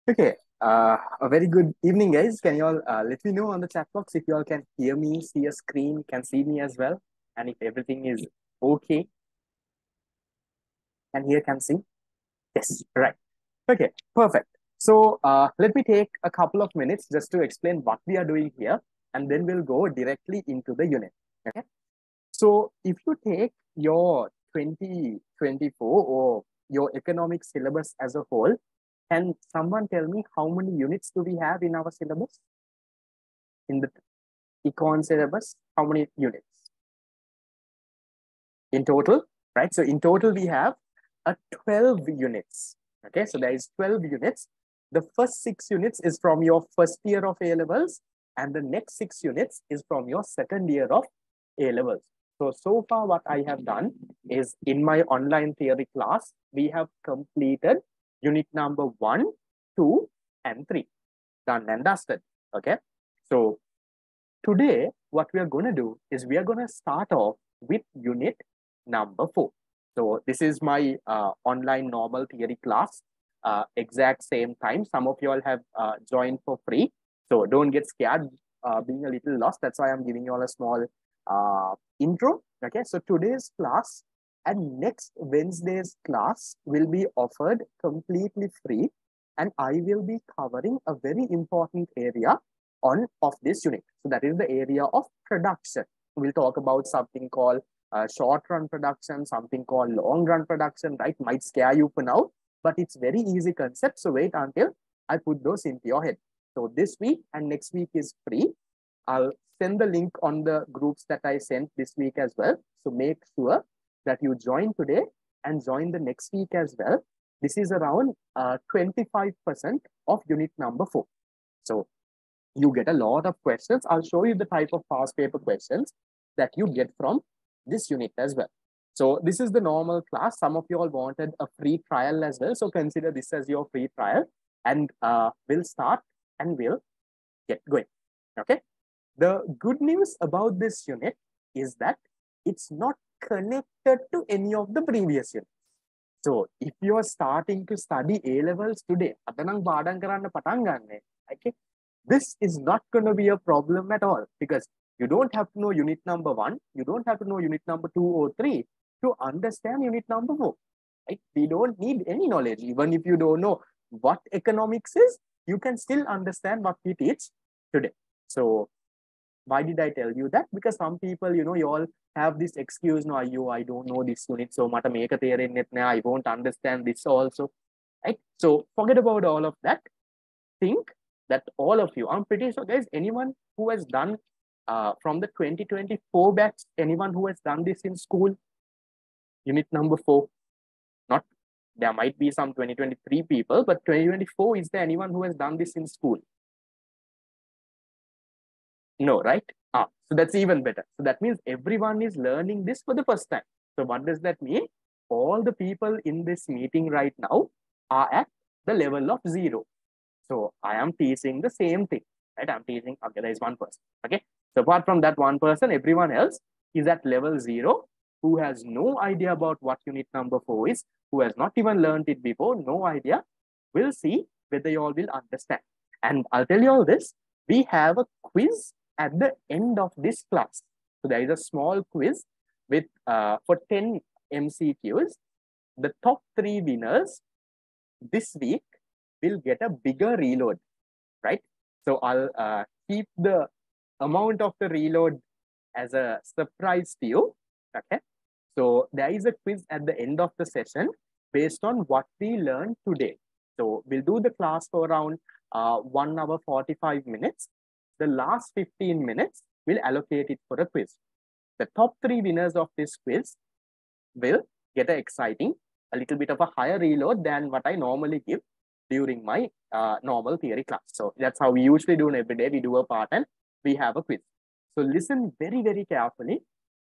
Okay. A very good evening, guys. Can you all let me know on the chat box if you all can hear me, see a screen, can see me as well, and if everything is okay, can hear, can see. Yes, right. Okay, perfect. So let me take a couple of minutes just to explain what we are doing here, and then we'll go directly into the unit. Okay. So if you take your 2024 or your economic syllabus as a whole, can someone tell me how many units do we have in our syllabus? In the econ syllabus, how many units in total, right? So in total, we have a 12 units. Okay, so there is 12 units. The first 6 units is from your first year of A levels, and the next 6 units is from your second year of A levels. So far, what I have done is in my online theory class, we have completed unit number 1, 2, and 3. Done and dusted. Okay, so today, what we are going to do is we are going to start off with unit number 4. So this is my online normal theory class, exact same time. Some of you all have joined for free. So don't get scared being a little lost. That's why I'm giving you all a small intro. Okay, so today's class and next Wednesday's class will be offered completely free. And I will be covering a very important area on of this unit. So that is the area of production. We'll talk about something called short run production, something called long run production, right? Might scare you for now, but it's very easy concept. So wait until I put those into your head. So this week and next week is free. I'll send the link on the groups that I sent this week as well. So make sure that you join today and join the next week as well. This is around 25% of unit number 4. So you get a lot of questions. I'll show you the type of past paper questions that you get from this unit as well. So this is the normal class. Some of you all wanted a free trial as well. So consider this as your free trial, and we'll start and we'll get going. Okay. The good news about this unit is that it's not connected to any of the previous units. So if you are starting to study A levels today, okay, this is not going to be a problem at all, because you don't have to know unit number 1, you don't have to know unit number 2 or 3 to understand unit number 4. Right? We don't need any knowledge. Even if you don't know what economics is, you can still understand what we teach today. So why did I tell you that? Because some people, you all have this excuse, no, I don't know this unit, so I won't understand this also. Right? So forget about all of that. Think that all of you, I'm pretty sure, guys, anyone who has done from the 2024 batch, anyone who has done this in school, unit number 4, not, there might be some 2023 people, but 2024, is there anyone who has done this in school? No, right? So that's even better. So that means everyone is learning this for the first time. So what does that mean? All the people in this meeting right now are at the level of 0. So I am teaching the same thing, right? I'm teaching, okay, there is one person, okay? So apart from that one person, everyone else is at level 0, who has no idea about what unit number 4 is, who has not even learned it before, no idea. We'll see whether you all will understand. And I'll tell you all this, we have a quiz at the end of this class. So there is a small quiz with for 10 MCQs. The top 3 winners this week will get a bigger reload, right? So I'll keep the amount of the reload as a surprise to you, okay? So there is a quiz at the end of the session based on what we learned today. So we'll do the class for around 1 hour 45 minutes. The last 15 minutes, we'll allocate it for a quiz. The top 3 winners of this quiz will get an exciting, a little bit of a higher reload than what I normally give during my normal theory class. So that's how we usually do it every day. We do a part and we have a quiz. So listen very, very carefully.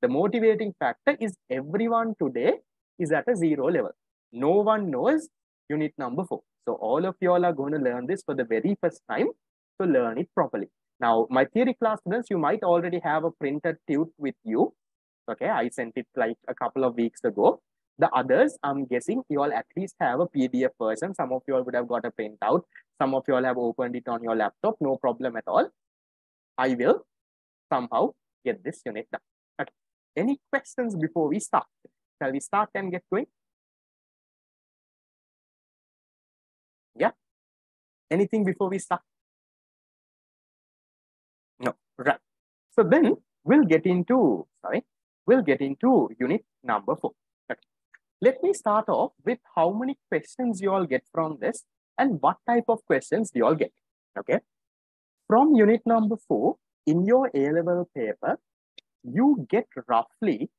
The motivating factor is everyone today is at a 0 level. No one knows unit number 4. So all of you all are going to learn this for the very first time. So learn it properly. Now, my theory class students, you might already have a printed tute with you. Okay, I sent it like a couple of weeks ago. The others, I'm guessing you all at least have a PDF version. Some of you all would have got a printout. Some of you all have opened it on your laptop. No problem at all. I will somehow get this unit done. Okay. Any questions before we start? Shall we start and get going? Yeah. Anything before we start? No. Right. So then we'll get into unit number 4. Okay. Let me start off with how many questions you all get from this and what type of questions you all get. Okay. From unit number 4, in your A-level paper, you get roughly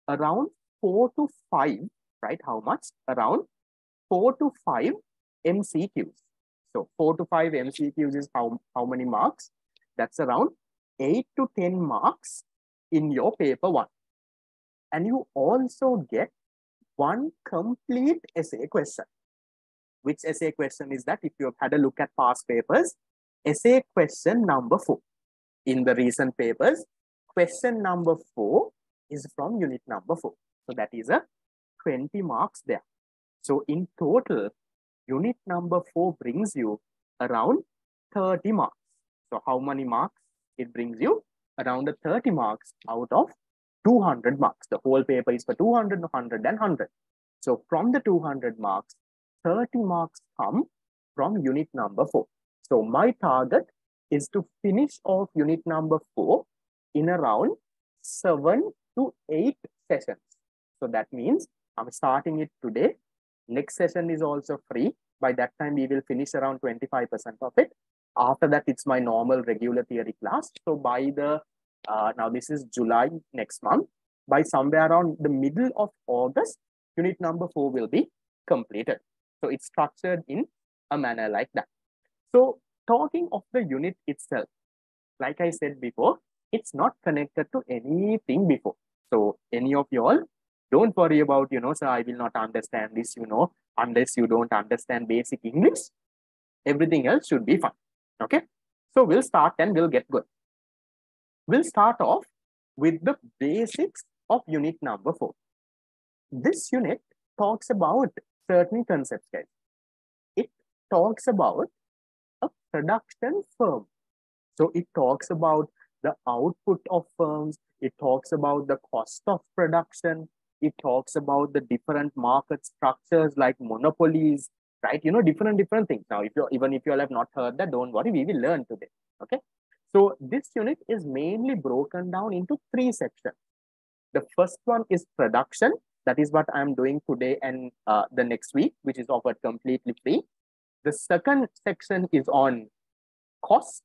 around 4 to 5, right? How much? Around 4 to 5 MCQs. So 4 to 5 MCQs is how many marks? That's around 8 to 10 marks in your paper 1. And you also get one complete essay question. Which essay question is that? If you have had a look at past papers, essay question number 4. In the recent papers, question number 4 is from unit number 4. So that is a 20 marks there. So in total, unit number 4 brings you around 30 marks. So how many marks? It brings you around 30 marks out of 200 marks. The whole paper is for 200, 100, and 100. So from the 200 marks, 30 marks come from unit number 4. So my target is to finish off unit number 4 in around 7 to 8 sessions. So that means I'm starting it today. Next session is also free. By that time, we will finish around 25% of it. After that, it's my normal regular theory class. So by the, now this is July next month, by somewhere around the middle of August, unit number 4 will be completed. So it's structured in a manner like that. So talking of the unit itself, like I said before, it's not connected to anything before. So any of you all, don't worry about, so I will not understand this, unless you don't understand basic English. Everything else should be fine. Okay. So we'll start and we'll get good. We'll start off with the basics of unit number 4. This unit talks about certain concepts, guys. It talks about a production firm. So it talks about the output of firms. It talks about the cost of production. It talks about the different market structures like monopolies, right? Different things. Now, even if you all have not heard that, don't worry, we will learn today. Okay. So this unit is mainly broken down into 3 sections. The first one is production. That is what I'm doing today and the next week, which is offered completely free. The second section is on cost.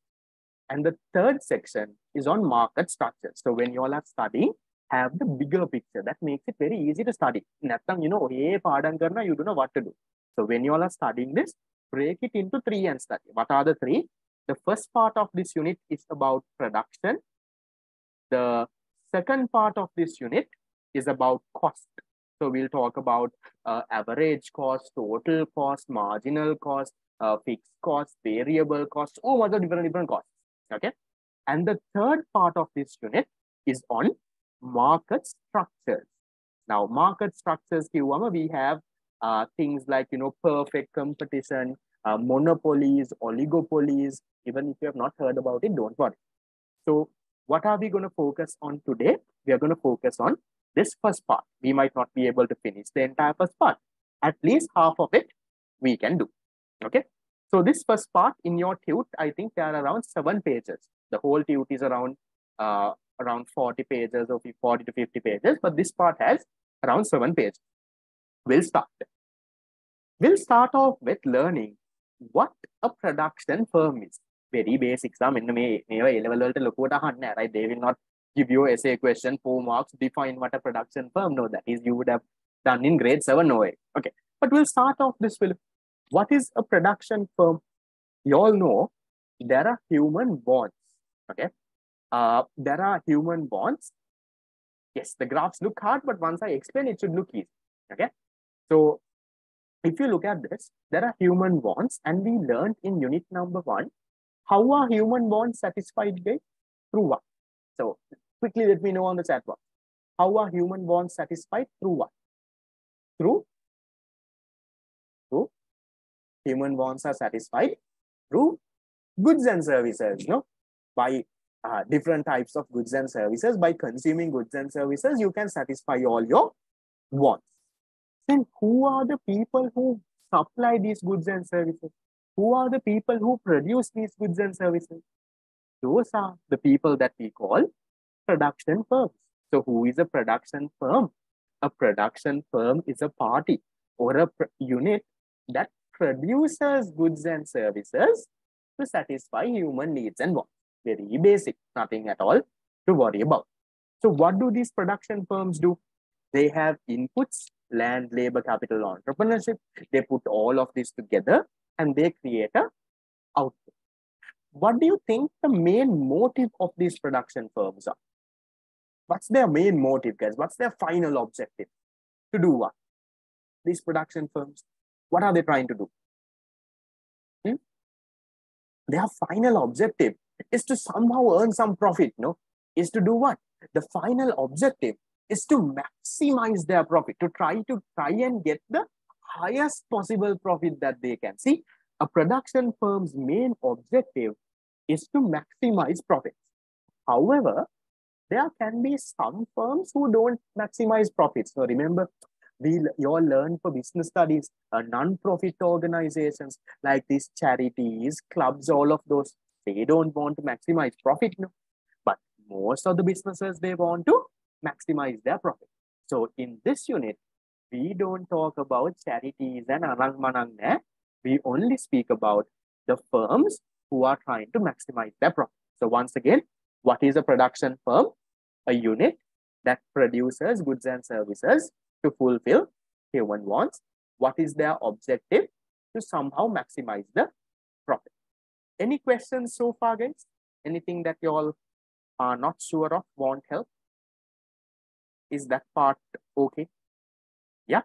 And the third section is on market structure. So when you all are studying, have the bigger picture. That makes it very easy to study. Natham, you don't know what to do. So when you all are studying this, break it into 3 and study. What are the 3? The first part of this unit is about production. The second part of this unit is about cost. So we'll talk about average cost, total cost, marginal cost, fixed cost, variable cost, much of different costs. Okay. And the third part of this unit is on market structures. Now, market structures, we have things like, perfect competition, monopolies, oligopolies. Even if you have not heard about it, don't worry. So what are we going to focus on today? We are going to focus on this first part. We might not be able to finish the entire first part. At least half of it we can do. Okay. So this first part in your tute, I think there are around 7 pages. The whole tute is around 40 pages or 40 to 50 pages, but this part has around 7 pages. We'll start. We'll start off with learning what a production firm is. Very basic. Right? They will not give you essay question, 4 marks, define what a production firm. No, that is you would have done in grade 7. No way. Okay. But we'll start off this with what is a production firm? You all know there are human bonds. Okay. There are human bonds. Yes, the graphs look hard, but once I explain, it should look easy. Okay. So if you look at this, there are human bonds, and we learned in unit number 1, how are human bonds satisfied by? Through what? So quickly let me know on the chat box. How are human bonds satisfied? Through what? through human wants are satisfied through goods and services, by different types of goods and services. By consuming goods and services, you can satisfy all your wants. Then who are the people who supply these goods and services? Who are the people who produce these goods and services? Those are the people that we call production firms. So who is a production firm? A production firm is a party or a unit that produces goods and services to satisfy human needs and wants. Very basic, nothing at all to worry about. So what do these production firms do? They have inputs, land, labor, capital, entrepreneurship. They put all of this together and they create a output. What do you think the main motive of these production firms are? What's their main motive, guys? What's their final objective? To do what? These production firms, what are they trying to do? Their final objective is to somehow earn some profit, Is to do what? The final objective is to maximize their profit, to try and get the highest possible profit that they can. See, a production firm's main objective is to maximize profits. However, there can be some firms who don't maximize profits. So remember, you all learn for business studies, non-profit organizations like these charities, clubs, all of those, they don't want to maximize profit, but most of the businesses, they want to maximize their profit. So in this unit, we don't talk about charities and arang manang. We only speak about the firms who are trying to maximize their profit. So once again, what is a production firm? A unit that produces goods and services to fulfill human wants. What is their objective? To somehow maximize the profit. Any questions so far, guys? Anything that you all are not sure of, want help? Is that part okay? Yeah?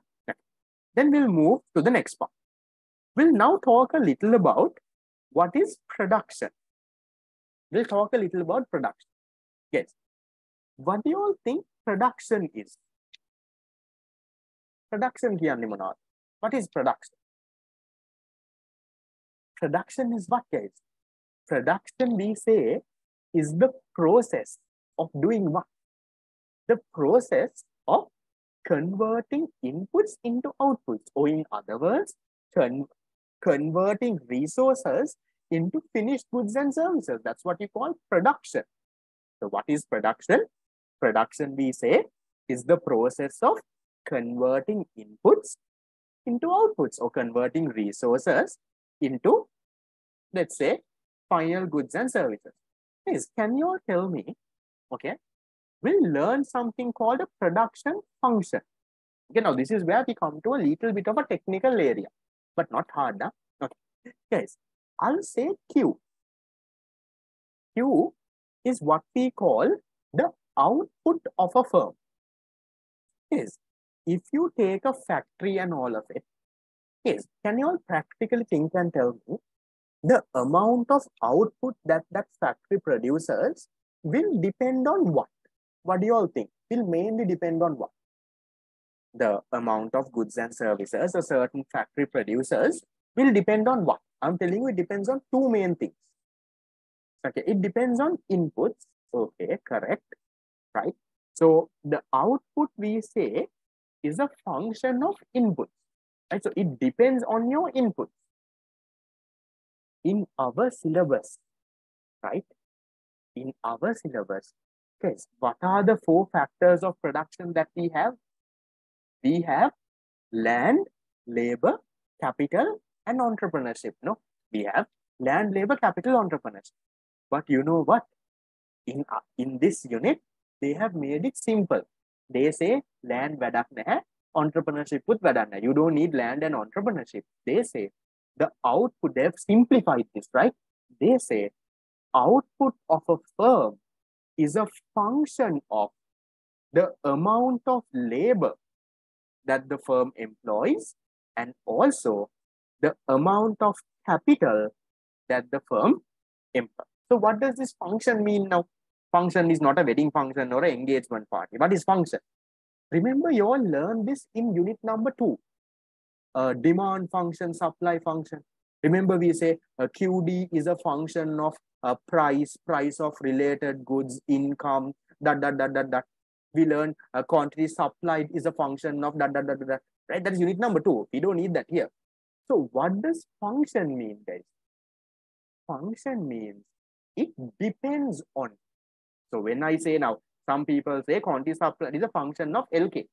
Then we'll move to the next part. We'll now talk a little about what is production. We'll talk a little about production. Yes. What do you all think production is? Production kiyanne monawada? What is production? Production is what, guys? Production, we say, is the process of doing what? The process of converting inputs into outputs, or in other words, converting resources into finished goods and services. That's what you call production. So what is production? Production, we say, is the process of converting inputs into outputs, or converting resources into, let's say, final goods and services. Please, can you all tell me, okay, we'll learn something called a production function. Okay, now this is where we come to a little bit of a technical area, but not hard, huh? Okay, guys, I'll say Q. Q is what we call the output of a firm. Yes, if you take a factory and all of it, yes, can you all practically think and tell me the amount of output that that factory produces will depend on what? What do you all think? Will mainly depend on what? The amount of goods and services a certain factory produces will depend on what? I'm telling you, it depends on two main things. Okay, it depends on inputs. Okay, correct, right? So the output, we say, is a function of inputs, right? So it depends on your inputs. In our syllabus, right? In our syllabus, guys, what are the 4 factors of production that we have? We have land, labor, capital, and entrepreneurship. No, we have land, labor, capital, entrepreneurship. But you know what? In this unit, they have made it simple. They say land vadak naha, entrepreneurship with vadak naha. You don't need land and entrepreneurship. They say the output, they've simplified this, right? They say output of a firm is a function of the amount of labor that the firm employs and also the amount of capital that the firm employs. So what does this function mean now? Function is not a wedding function or an engagement party. What is function? Remember, you all learned this in unit number 2. Demand function, supply function. Remember, we say QD is a function of price of related goods, income, that. We learn quantity supplied is a function of that. Right? That is unit number 2. We don't need that here. So what does function mean, guys? Function means it depends on. So when I say now, some people say quantity supplied is a function of LK.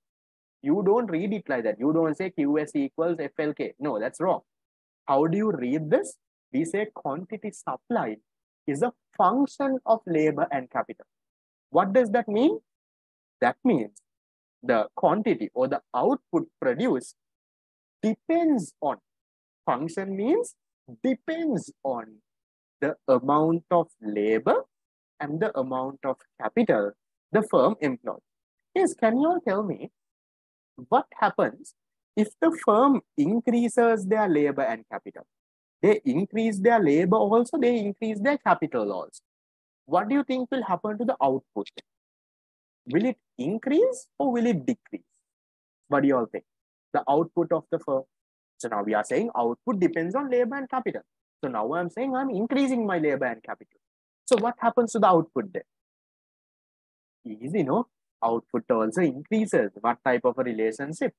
You don't read it like that. You don't say QS equals FLK. No, that's wrong. How do you read this? We say quantity supplied is a function of labor and capital. What does that mean? That means the quantity or the output produced depends on. Function means depends on the amount of labor and the amount of capital the firm employs. Yes, can you all tell me what happens if the firm increases their labor and capital? They increase their labor also, they increase their capital also. What do you think will happen to the output? Will it increase or will it decrease? What do you all think? The output of the firm. So now we are saying output depends on labor and capital. So now I'm saying I'm increasing my labor and capital. So what happens to the output then? Easy, no? Output also increases. What type of a relationship?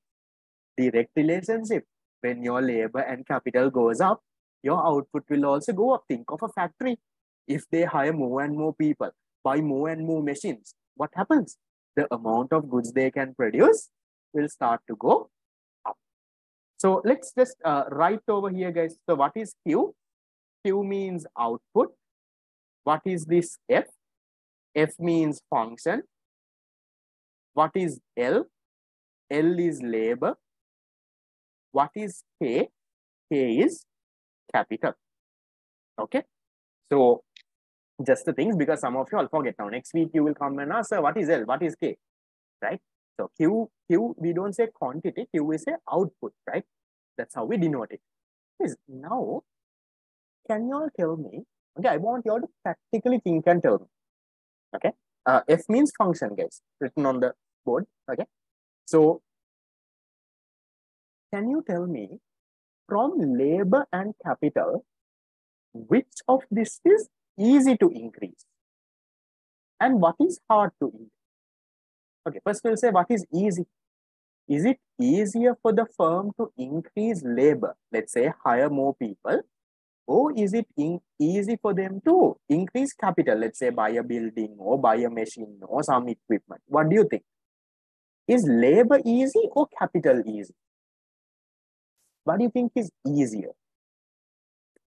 Direct relationship. When your labor and capital goes up, your output will also go up. Think of a factory. If they hire more and more people, buy more and more machines, what happens? The amount of goods they can produce will start to go up. So let's just write over here, guys. So what is Q? Q means output. What is this F? F means function. What is L? L is labor. What is K? K is capital. Okay. So just the things, because some of you all forget now. Next week you will come and ask, sir, what is L? What is K? Right? So Q, we don't say quantity. Q we say output, right? That's how we denote it. Now, can you all tell me? Okay, I want you all to practically think and tell me. Okay. F means function, guys, written on the board. Okay. So can you tell me from labor and capital, which of this is easy to increase and what is hard to increase? Okay, first we'll say what is easy. Is it easier for the firm to increase labor, let's say hire more people, or is it easy for them to increase capital, let's say buy a building or buy a machine or some equipment? What do you think? Is labor easy or capital easy? What do you think is easier?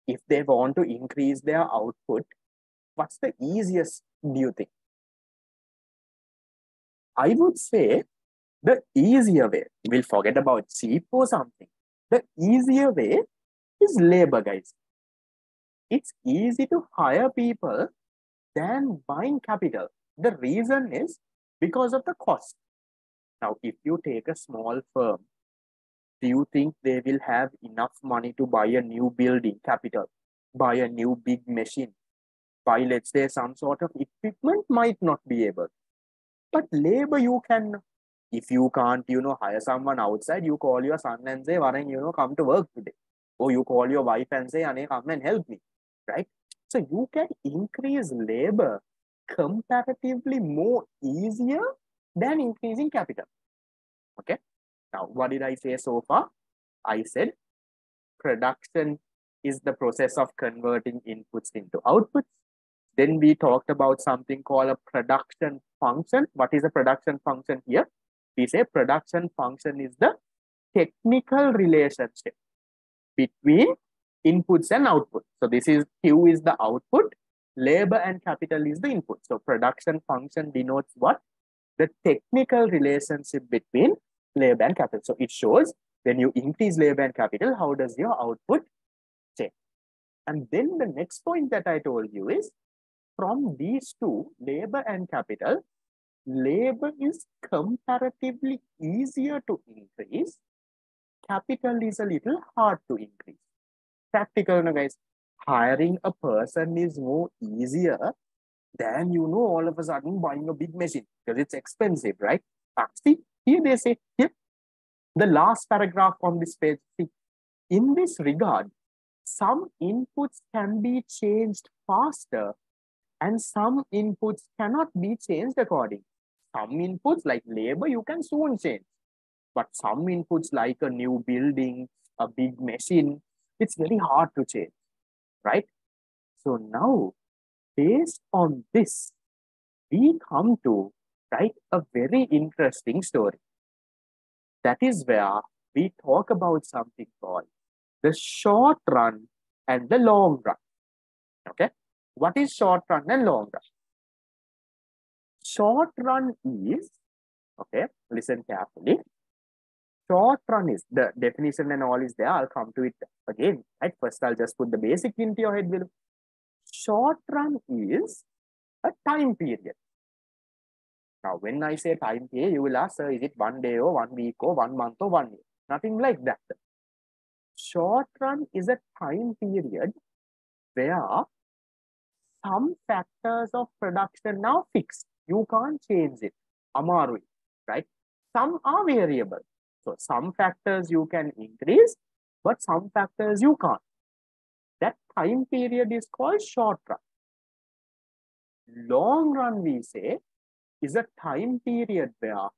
If they want to increase their output, what's the easiest, do you think? I would say the easier way, we'll forget about cheap or something. The easier way is labor, guys. It's easy to hire people than buying capital. The reason is because of the cost. Now, if you take a small firm, do you think they will have enough money to buy a new building, capital, buy a new big machine, buy, let's say, some sort of equipment? Might not be able. But labor you can. If you can't, hire someone outside, you call your son and say, Varun, come to work today. Or you call your wife and say, Ane, come and help me, right? So you can increase labor comparatively more easier than increasing capital. Okay. Now, what did I say so far? I said production is the process of converting inputs into outputs. Then we talked about something called a production function. What is a production function here? We say production function is the technical relationship between inputs and outputs. So this is Q is the output, labor and capital is the input. So production function denotes what? The technical relationship between labor and capital. So it shows when you increase labor and capital, how does your output change? And then the next point that I told you is from these two, labor and capital, labor is comparatively easier to increase. Capital is a little hard to increase. Practical, guys. Hiring a person is more easier than, all of a sudden buying a big machine because it's expensive, right? See, Here they say, here, the last paragraph on this page. See, in this regard, some inputs can be changed faster and some inputs cannot be changed accordingly. Some inputs like labor, you can soon change. But some inputs like a new building, a big machine, it's very hard to change, right? So now, based on this, we come to write a very interesting story. That is where we talk about something called the short run and the long run. Okay? What is short run and long run? Short run is, okay, listen carefully. Short run is, the definition and all is there. I'll come to it again. Right? First, I'll just put the basic into your head below. Short run is a time period. Now, when I say time period, you will ask, sir, is it 1 day or 1 week or 1 month or 1 year? Nothing like that. Short run is a time period where some factors of production now fixed. You can't change it. Amaru, right? Some are variable. So some factors you can increase, but some factors you can't. That time period is called short run. Long run, we say, is a time period where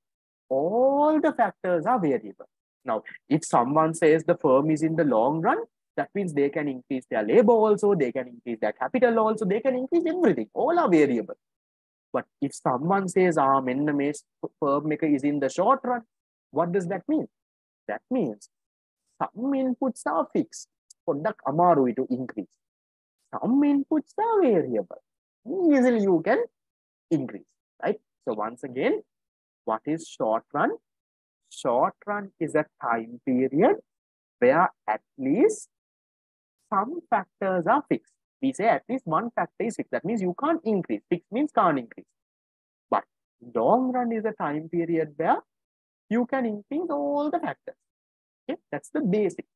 all the factors are variable. Now, if someone says the firm is in the long run, that means they can increase their labor also, they can increase their capital also, they can increase everything. All are variable. But if someone says, firm maker is in the short run, what does that mean? That means some inputs are fixed. Product amaru to increase. Some inputs are variable. Easily you can increase, right? So once again, what is short run? Short run is a time period where at least some factors are fixed. We say at least one factor is fixed. That means you can't increase. Fixed means can't increase. But long run is a time period where you can increase all the factors. Okay, that's the basic.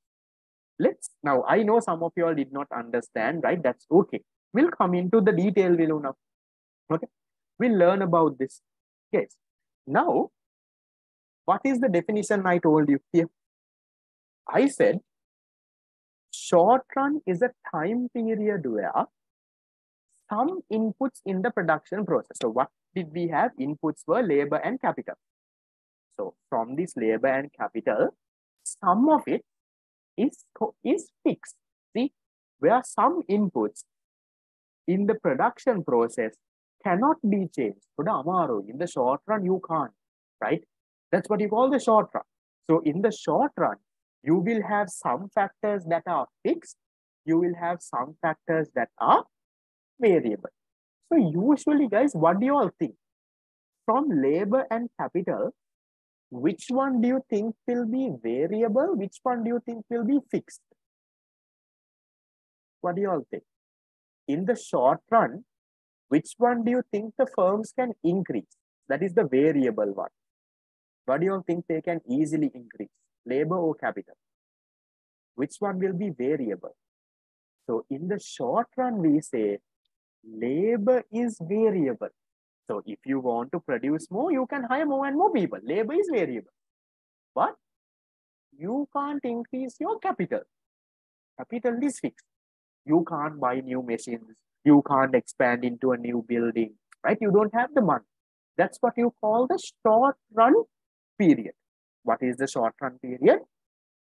Now, I know some of you all did not understand, right? That's okay. We'll come into the detail below now. Okay, we'll learn about this. Yes. Now, what is the definition I told you here? I said short run is a time period where some inputs in the production process. So what did we have? Inputs were labor and capital. So from this labor and capital, some of it is fixed. See, where some inputs in the production process cannot be changed. In the short run, you can't, right? That's what you call the short run. So in the short run, you will have some factors that are fixed. You will have some factors that are variable. So usually, guys, what do you all think? From labor and capital, which one do you think will be variable? Which one do you think will be fixed? What do you all think? In the short run, which one do you think the firms can increase? That is the variable one. What do you all think they can easily increase? Labor or capital? Which one will be variable? So in the short run, we say labor is variable. So if you want to produce more, you can hire more and more people. Labor is variable. But you can't increase your capital. Capital is fixed. You can't buy new machines. You can't expand into a new building, right? You don't have the money. That's what you call the short run period. What is the short run period?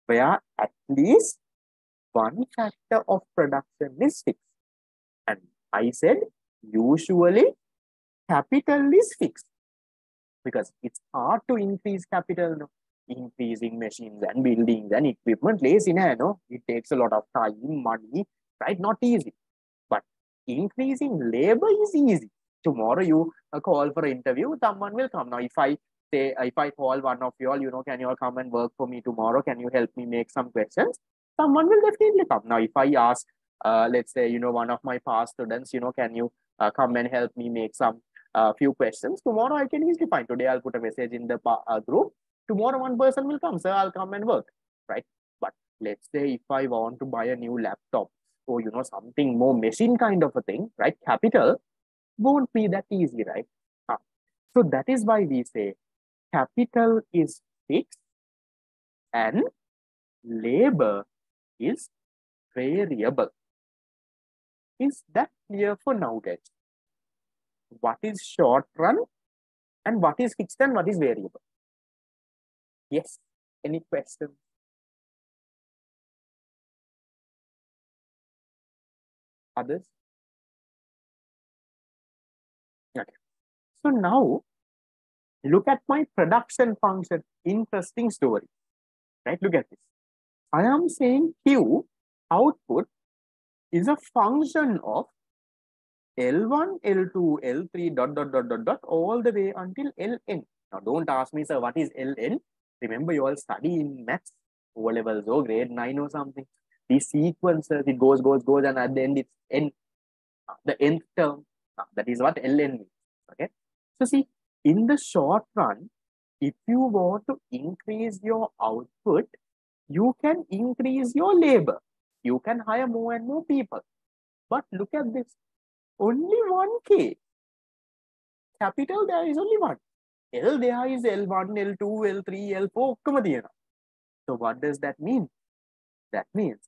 Where at least one factor of production is fixed. And I said, usually capital is fixed because it's hard to increase capital. No? Increasing machines and buildings and equipment lays in a, no? It takes a lot of time, money, right? Not easy. But increasing labor is easy. Tomorrow you call for an interview, someone will come. Now, if I call one of you all, can you all come and work for me tomorrow? Can you help me make some questions? Someone will definitely come. Now, if I ask, let's say, one of my past students, can you come and help me make some few questions? Tomorrow I can easily find. Today I'll put a message in the group. Tomorrow one person will come, sir, I'll come and work, right? But let's say if I want to buy a new laptop or, something more machine kind of a thing, right? Capital won't be that easy, right? So that is why we say capital is fixed and labor is variable. Is that clear for now, guys? What is short run and what is fixed and what is variable? Yes, any questions? Others? Okay. So now look at my production function. Interesting story, right? Look at this. I am saying Q output is a function of L1, L2, L3, dot, all the way until Ln. Now, don't ask me, sir, what is Ln? Remember, you all study in maths, O levels or grade 9 or something. These sequences, it goes, and at the end, it's n, the nth term. That is what Ln means. Okay. So, see, in the short run, if you want to increase your output, you can increase your labor. You can hire more and more people. But look at this. Only 1K. Capital, there is only one. L there is L1, L2, L3, L4. So what does that mean? That means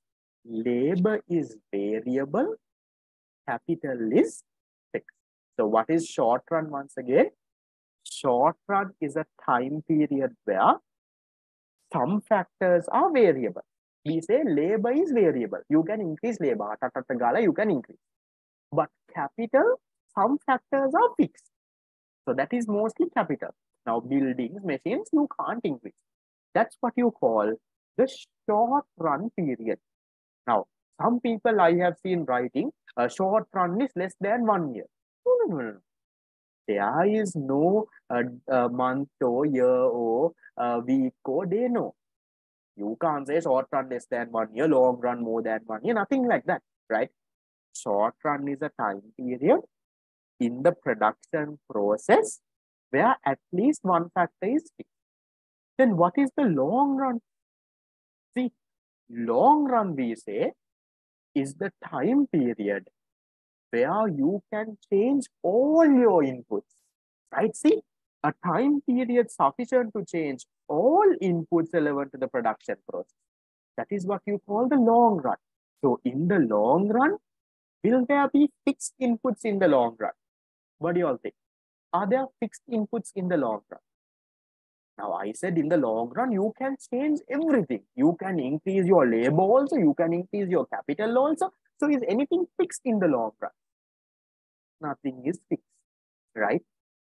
labor is variable, capital is fixed. So what is short run once again? Short run is a time period where some factors are variable. We say labor is variable. You can increase labor. You can increase. But capital, some factors are fixed. So that is mostly capital. Now buildings, machines, you can't increase. That's what you call the short run period. Now, some people I have seen writing, a short run is less than 1 year. No. There is no month or year or week or day, no. You can't say short run less than 1 year, long run more than 1 year, nothing like that, right? Short run is a time period in the production process where at least one factor is fixed. Then what is the long run? See, long run we say is the time period where you can change all your inputs, right? See, a time period sufficient to change all inputs relevant to the production process. That is what you call the long run. So in the long run, will there be fixed inputs in the long run? What do you all think? Are there fixed inputs in the long run? Now, I said in the long run, you can change everything. You can increase your labor also. You can increase your capital also. So is anything fixed in the long run? Nothing is fixed, right?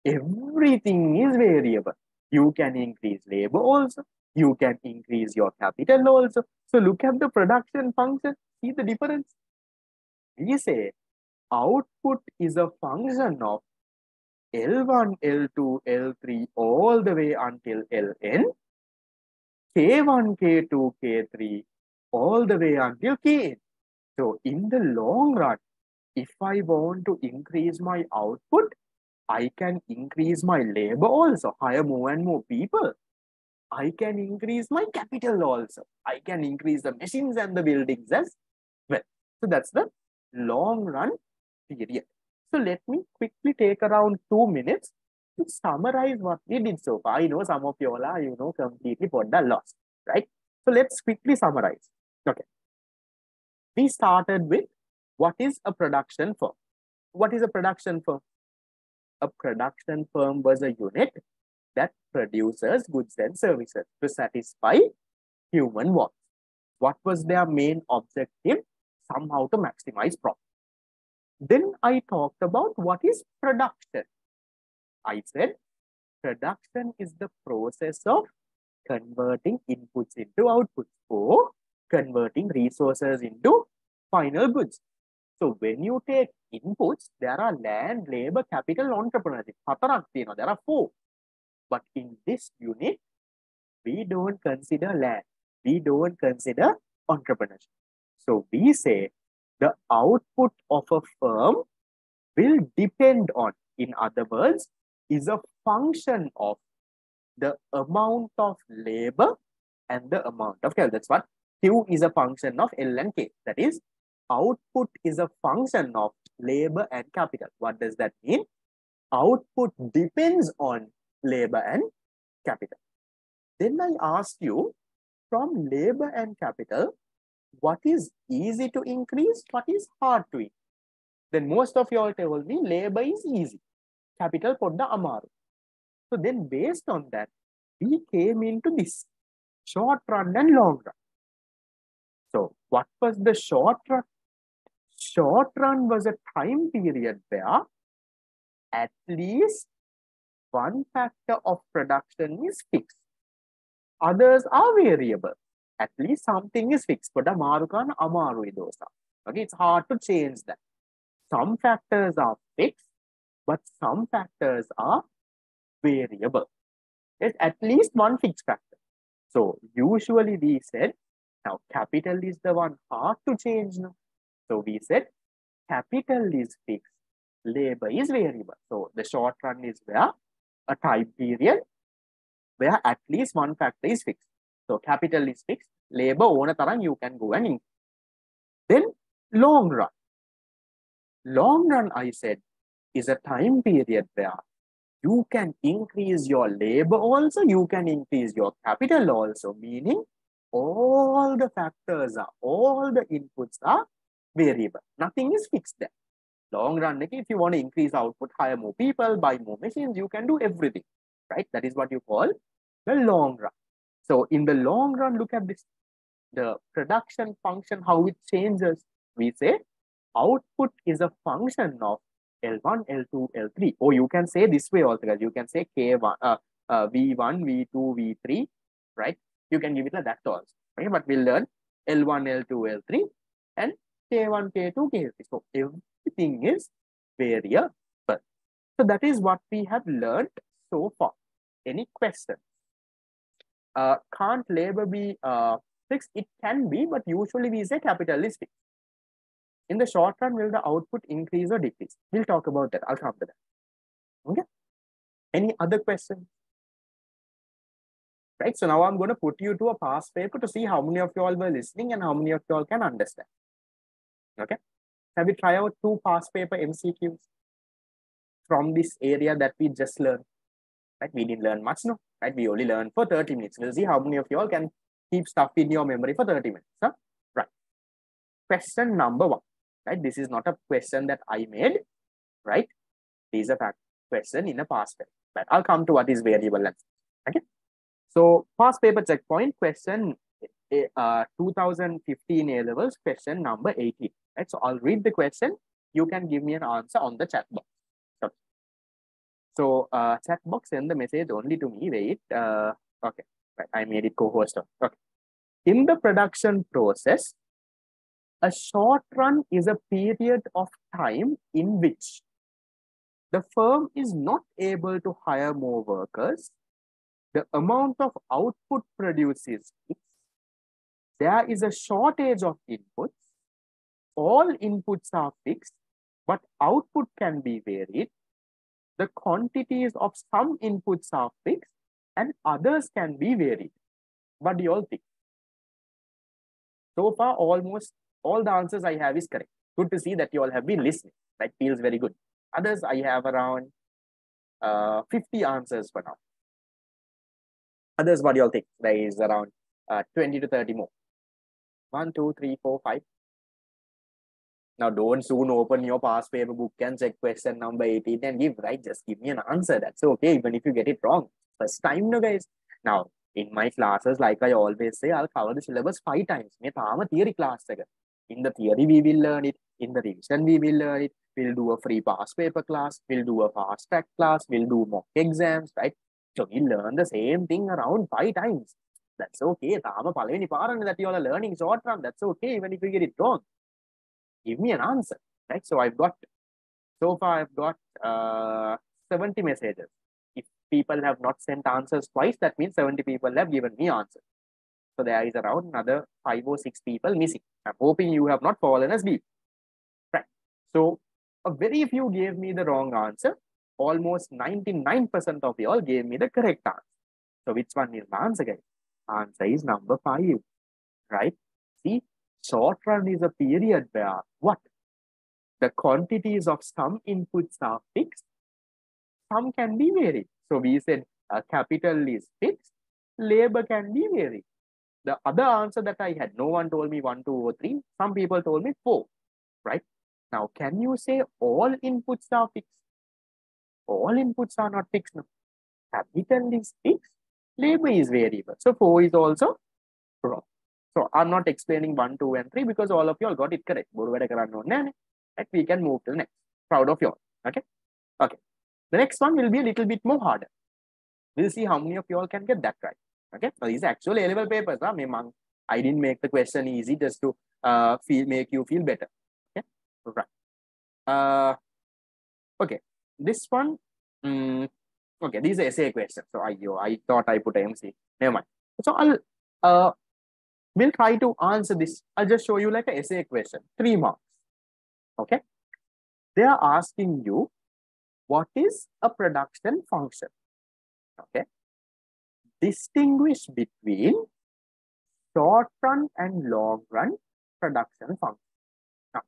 Everything is variable. You can increase labor also. You can increase your capital also. So look at the production function. See the difference? We say output is a function of L1, L2, L3 all the way until Ln, K1, K2, K3 all the way until Kn. So in the long run, if I want to increase my output, I can increase my labor also, hire more and more people. I can increase my capital also. I can increase the machines and the buildings as well. So that's the long run period. So let me quickly take around 2 minutes to summarize what we did so far. I know some of you all are, completely lost, right? So let's quickly summarize. Okay. We started with what is a production firm? What is a production firm? A production firm was a unit that produces goods and services to satisfy human wants. What was their main objective? Somehow to maximize profit. Then I talked about what is production. I said production is the process of converting inputs into outputs or converting resources into final goods. So when you take inputs, there are land, labor, capital, entrepreneurship. There are 4. But in this unit, we don't consider land. We don't consider entrepreneurship. So we say the output of a firm will depend on, in other words, is a function of the amount of labor and the amount of capital. That's what Q is a function of L and K. That is, output is a function of labor and capital. What does that mean? Output depends on labor and capital. Then I asked you from labor and capital, what is easy to increase, what is hard to increase. Then most of you all told me labor is easy, capital podda amaru. So then based on that, we came into this short run and long run. So what was the short run? Short run was a time period where at least one factor of production is fixed. Others are variable. At least something is fixed. But amarukan amaru idosa. Okay, it's hard to change that. Some factors are fixed, but some factors are variable. There's at least one fixed factor. So usually we said, now capital is the one hard to change now. So we said capital is fixed, labor is variable. So the short run is where a time period where at least one factor is fixed. So capital is fixed, labor ona tarang you can go and increase. Then long run. Long run, I said, is a time period where you can increase your labor also, you can increase your capital also, meaning all the factors are, all the inputs are variable. Nothing is fixed there. Long run, if you want to increase output, hire more people, buy more machines, you can do everything, right? That is what you call the long run. So in the long run, look at this, the production function, how it changes. We say output is a function of L1, L2, L3. Or you can say this way also, guys. You can say K1, V1, V2, V3, right? You can give it like that also, right? But we'll learn L1, L2, L3, and K1, K2, K3. So everything is variable. So that is what we have learned so far. Any questions? Can't labor be fixed? It can be, but usually we say capital is fixed. In the short run, will the output increase or decrease? We'll talk about that. I'll come to that. Okay. Any other questions? Right. So now I'm going to put you to a past paper to see how many of you all were listening and how many of you all can understand. Okay. Have we tried out 2 past paper MCQs from this area that we just learned? Right. We didn't learn much, no. Right. We only learned for 30 minutes. We'll see how many of you all can keep stuff in your memory for 30 minutes. Huh? Right. Question number 1. Right. This is not a question that I made. Right. This is a fact question in a past paper. But I'll come to what is variable length. Okay. So past paper checkpoint question 2015 A levels question number 18. Right. So I'll read the question. You can give me an answer on the chat box. So chat box send the message only to me. Wait. Okay. Right. I made it co-host. Okay. In the production process, a short run is a period of time in which the firm is not able to hire more workers. The amount of output produced is fixed. There is a shortage of inputs. All inputs are fixed, but output can be varied. The quantities of some inputs are fixed and others can be varied. What do you all think? So far, almost all the answers I have is correct. Good to see that you all have been listening. That feels very good. Others, I have around 50 answers for now. Others, what do you all think? There is around 20 to 30 more. 1, 2, 3, 4, 5. Now, don't soon open your past paper book and check question number 18 and give, right? Just give me an answer. That's okay, even if you get it wrong. First time, no, guys. Now, in my classes, like I always say, I'll cover the syllabus 5 times. Me thama theory class. In the theory, we will learn it. In the revision, we will learn it. We'll do a free past paper class. We'll do a fast track class. We'll do mock exams, right? So we learn the same thing around 5 times. That's okay. Thama paleni paran that you all are learning short run. That's okay, even if you get it wrong. Give me an answer, right? So so far I've got 70 messages. If people have not sent answers twice, that means 70 people have given me answers. So there is around another 5 or 6 people missing. I'm hoping you have not fallen asleep, right? So a very few gave me the wrong answer. Almost 99% of you all gave me the correct answer. So which one is the answer, guys? Answer is number 5, right? See, short run is a period where what? The quantities of some inputs are fixed, some can be varied. So we said capital is fixed, labor can be varied. The other answer that I had, no one told me 1, 2, or 3. Some people told me 4, right? Now, can you say all inputs are fixed? All inputs are not fixed. No. Capital is fixed, labor is variable. So 4 is also wrong. So I'm not explaining 1, 2, and 3 because all of you all got it correct. Right? We can move to the next. Proud of you all. Okay. Okay. The next one will be a little bit more harder. We'll see how many of you all can get that right. Okay. Now these are actual A-level papers. I didn't make the question easy just to make you feel better. Okay. Right. Okay. This one. Okay. These are essay questions. So I thought I put MC. Never mind. So we'll try to answer this. I'll just show you like an essay question. 3 marks. Okay. They are asking you, what is a production function? Okay. Distinguish between short run and long run production function. Now,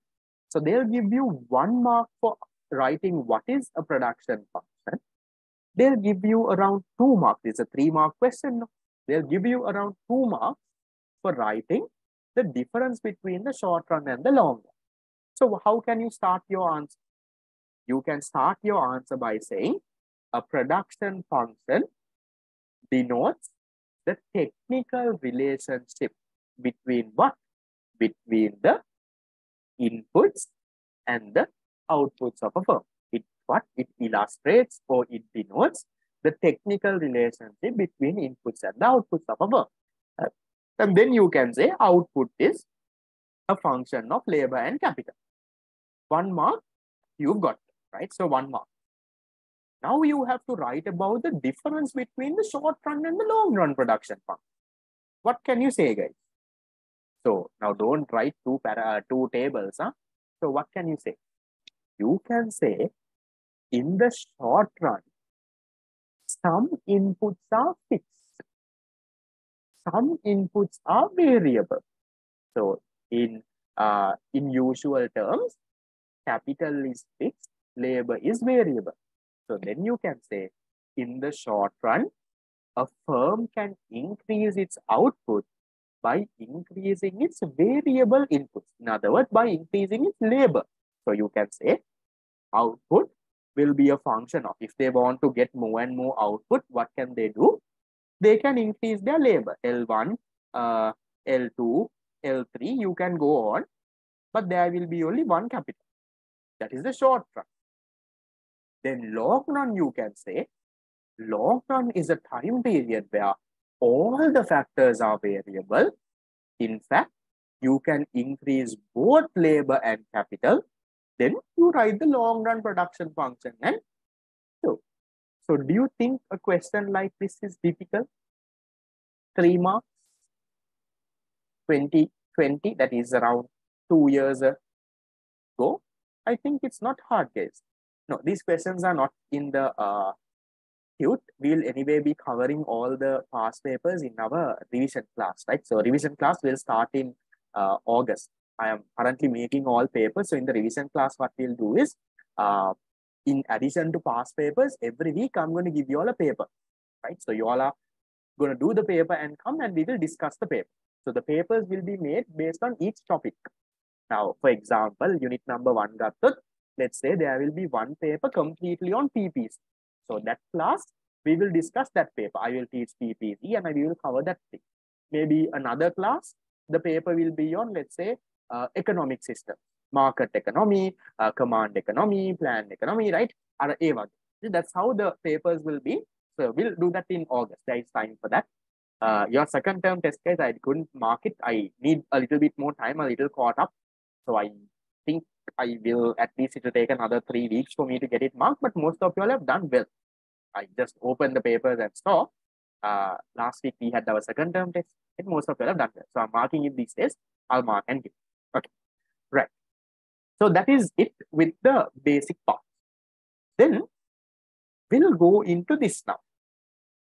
so they'll give you 1 mark for writing what is a production function. They'll give you around 2 marks. It's a 3-mark question. They'll give you around 2 marks for writing the difference between the short run and the long run. So how can you start your answer? You can start your answer by saying a production function denotes the technical relationship between what? Between the inputs and the outputs of a firm. It illustrates or it denotes the technical relationship between inputs and the outputs of a firm. And then you can say output is a function of labor and capital. 1 mark, you've got, right? So 1 mark. Now you have to write about the difference between the short run and the long run production function. What can you say, guys? So now don't write two tables. Huh? So what can you say? You can say in the short run, some inputs are fixed. Some inputs are variable. So in usual terms, capital is fixed, labor is variable. So then you can say in the short run, a firm can increase its output by increasing its variable inputs. In other words, by increasing its labor. So you can say output will be a function of, if they want to get more and more output, what can they do? They can increase their labor. L1, L2, L3, you can go on, but there will be only one capital. That is the short run. Then long run, you can say, long run is a time period where all the factors are variable. In fact, you can increase both labor and capital. Then you write the long run production function and so. So do you think a question like this is difficult? 3 marks, 2020, that is around 2 years ago. I think it's not hard, guys. No, these questions are not in the Qt. We'll anyway be covering all the past papers in our revision class, right? So revision class will start in August. I am currently making all papers. So in the revision class, what we'll do is, in addition to past papers, every week I'm going to give you all a paper, right? So you all are going to do the paper and come and we will discuss the paper. So the papers will be made based on each topic. Now, for example, unit number 1 gattot, let's say there will be 1 paper completely on PPC. So that class, we will discuss that paper. I will teach PPC and we will cover that thing. Maybe another class, the paper will be on, let's say, economic system, market economy, command economy, planned economy, right? That's how the papers will be. So we'll do that in August. There is time for that. Your second term test case, I couldn't mark it. I need a little bit more time, a little caught up. So I think I will, at least it will take another 3 weeks for me to get it marked, but most of you all have done well. I just opened the papers and saw last week we had our second term test and most of you all have done well. So I'm marking it these days. I'll mark and give. Okay, right. So that is it with the basic part. Then we'll go into this now.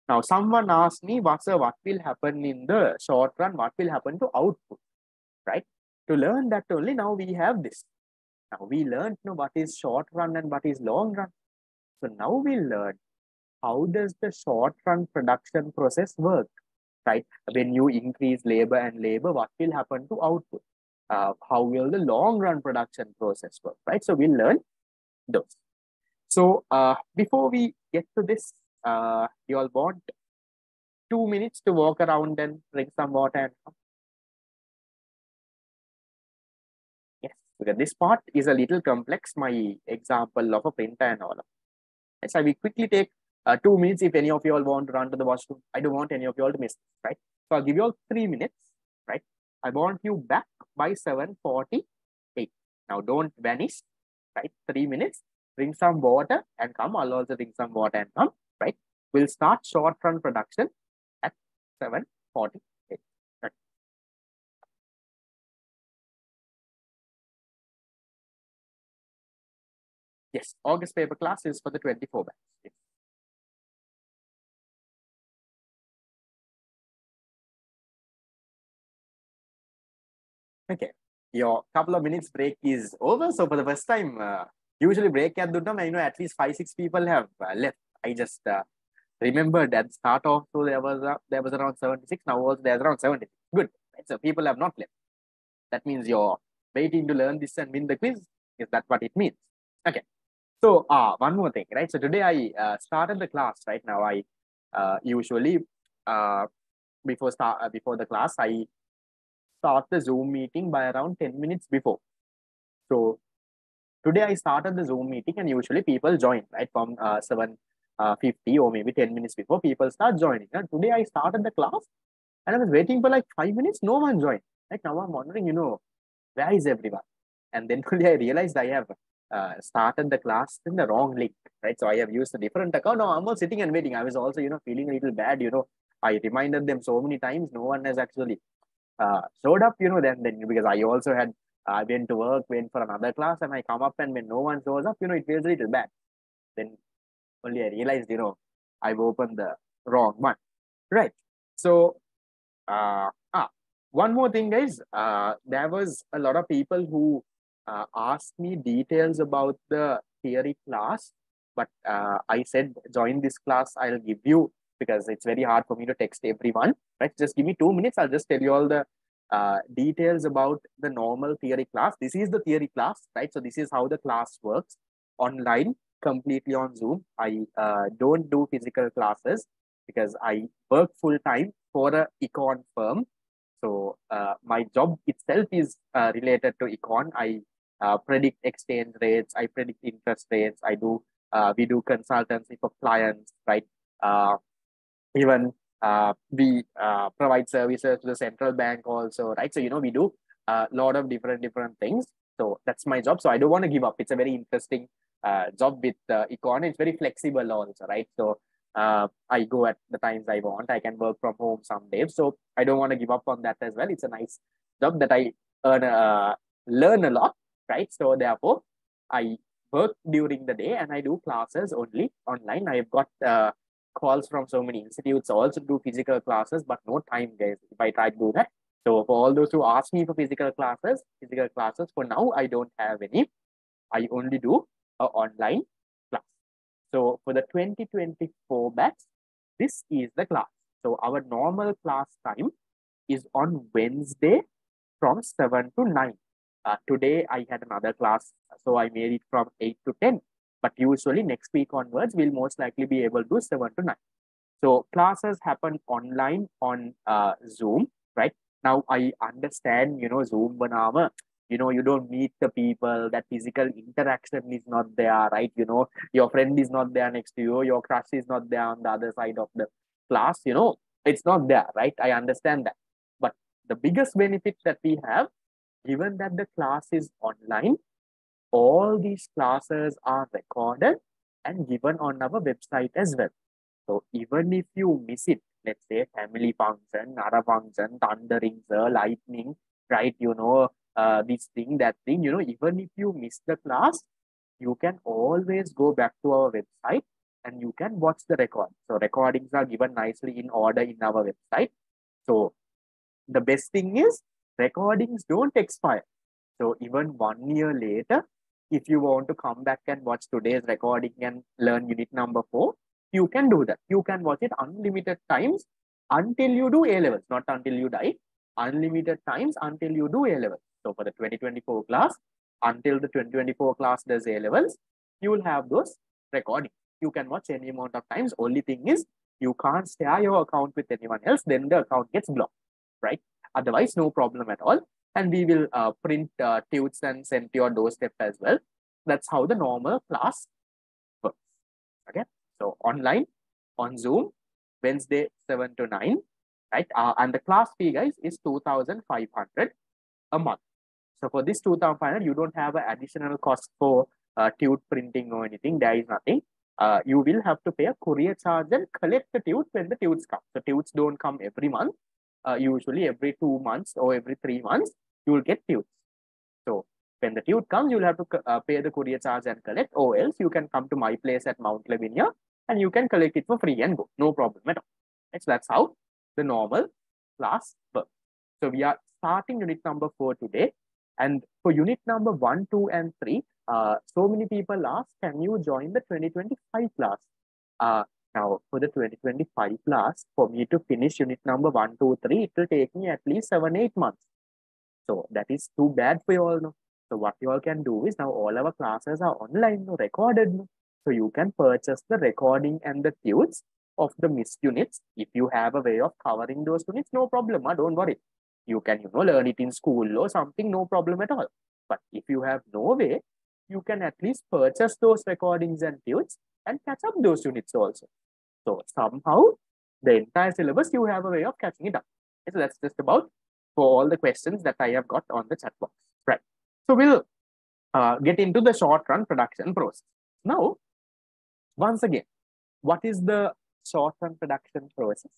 Now, someone asked me, what will happen in the short run? What will happen to output, right? To learn that only, now we have this. Now we learned what is short run and what is long run. So now we learn how does the short run production process work, right? When you increase labor, what will happen to output? How will the long run production process work, right? So we'll learn those. So before we get to this, you all want 2 minutes to walk around and drink some water and come? Yes, because this part is a little complex, my example of a printer and all of that. So I will quickly take 2 minutes if any of you all want to run to the washroom. I don't want any of you all to miss, right? So I'll give you all 3 minutes, right? I want you back by 7:48. Now don't vanish, right? 3 minutes, drink some water and come. I'll also drink some water and come, right? We'll start short run production at 7:48. Right. Yes, August paper class is for the 24 batch. Yes. Okay, your couple of minutes break is over. So for the first time, usually break at Dudam, I know at least 5-6 people have left. I just remembered at the start of, so there was around 76. Now also there's around 70. Good. Right? So people have not left. That means you're waiting to learn this and win the quiz. Is that what it means? Okay. So one more thing, right? So today I started the class. Right now I usually before the class I start the Zoom meeting by around 10 minutes before. So today I started the Zoom meeting and usually people join, right? From 7:50 or maybe 10 minutes before people start joining. And today I started the class and I was waiting for like 5 minutes, no one joined. Like now I'm wondering, where is everyone? And then only I realized I have started the class in the wrong link, right? So I have used a different account. No, I'm all sitting and waiting. I was also, feeling a little bad, I reminded them so many times, no one has actually showed up, then because I also had went to work, went for another class, and I come up and when no one shows up, it feels a little bad. Then only I realized, I've opened the wrong one. Right. So one more thing, guys. There was a lot of people who asked me details about the theory class, but I said join this class. I'll give you because it's very hard for me to text everyone. Right? Just give me 2 minutes. I'll just tell you all the details about the normal theory class. This is the theory class, right? So this is how the class works online, completely on Zoom. I don't do physical classes because I work full time for a econ firm. So my job itself is related to econ. I predict exchange rates. I predict interest rates. We do consultancy for clients, right? Even we provide services to the central bank also, right? So, we do a lot of different things. So that's my job. So I don't want to give up. It's a very interesting job with econ. It's very flexible also, right? So I go at the times I want. I can work from home some days. So I don't want to give up on that as well. It's a nice job that I learn a lot, right? So therefore, I work during the day and I do classes only online. I've got calls from so many institutes also do physical classes, but no time, guys, if I try to do that. So for all those who ask me for physical classes, for now, I don't have any. I only do an online class. So for the 2024 batch, this is the class. So our normal class time is on Wednesday from 7 to 9. Today I had another class, so I made it from 8 to 10. But usually next week onwards, we'll most likely be able to do 7 to 9. So classes happen online on Zoom, right? Now I understand, Zoom banama, you don't meet the people, that physical interaction is not there, right? Your friend is not there next to you, your crush is not there on the other side of the class, it's not there, right? I understand that. But the biggest benefit that we have, given that the class is online, all these classes are recorded and given on our website as well. So even if you miss it, let's say family function, Nara function, thundering, lightning, right? This thing, that thing, even if you miss the class, you can always go back to our website and you can watch the record. So recordings are given nicely in order in our website. So the best thing is recordings don't expire. So even 1 year later, if you want to come back and watch today's recording and learn unit number 4, you can do that. You can watch it unlimited times until you do A-levels, not until you die. Unlimited times until you do A-levels. So for the 2024 class, until the 2024 class does A-levels, you will have those recordings. You can watch any amount of times. Only thing is, you can't share your account with anyone else, then the account gets blocked, right? Otherwise, no problem at all. And we will print tudes and send to your doorstep as well. That's how the normal class works. Okay, so online on Zoom, Wednesday 7 to 9, right? And the class fee, guys, is 2,500 a month. So for this 2,500, you don't have an additional cost for tude printing or anything. There is nothing. You will have to pay a courier charge and collect the tudes when the tudes come. The tudes don't come every month. Usually every 2 months or every 3 months, you will get tudes. So when the tude comes, you'll have to pay the courier charge and collect, or else you can come to my place at Mount Lavinia and you can collect it for free and go. No problem at all. Right? So that's how the normal class works. So we are starting unit number 4 today. And for unit number 1, 2, and 3, so many people ask, can you join the 2025 class? Now, for the 2025 class, for me to finish unit number 1, 2, 3, it will take me at least 7, 8 months. So that is too bad for you all. No? So what you all can do is, now all our classes are online, no, recorded. No? So you can purchase the recording and the tudes of the missed units. If you have a way of covering those units, no problem. Don't worry. You can, learn it in school or something, no problem at all. But if you have no way, you can at least purchase those recordings and tudes and catch up those units also. So somehow, the entire syllabus, you have a way of catching it up. So that's just about for all the questions that I have got on the chat box. Right. So we'll get into the short run production process. Now, once again, what is the short run production process?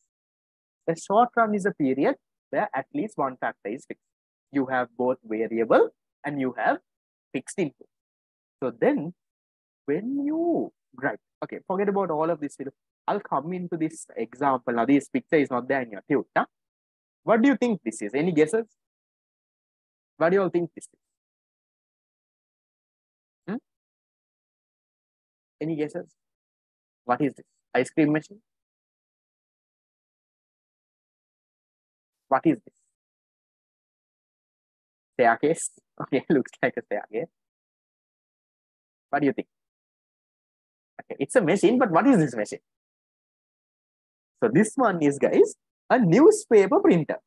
The short run is a period where at least one factor is fixed. You have both variable and you have fixed input. So then when you, right, okay, forget about all of this. I'll come into this example. Now this picture is not there in your tude. Huh? What do you think this is? Any guesses? What do you all think this is? Any guesses? What is this? Ice cream machine? What is this? Staircase? Okay, looks like a staircase. What do you think? Okay, it's a machine, but what is this machine? So this one is, guys, a newspaper printer.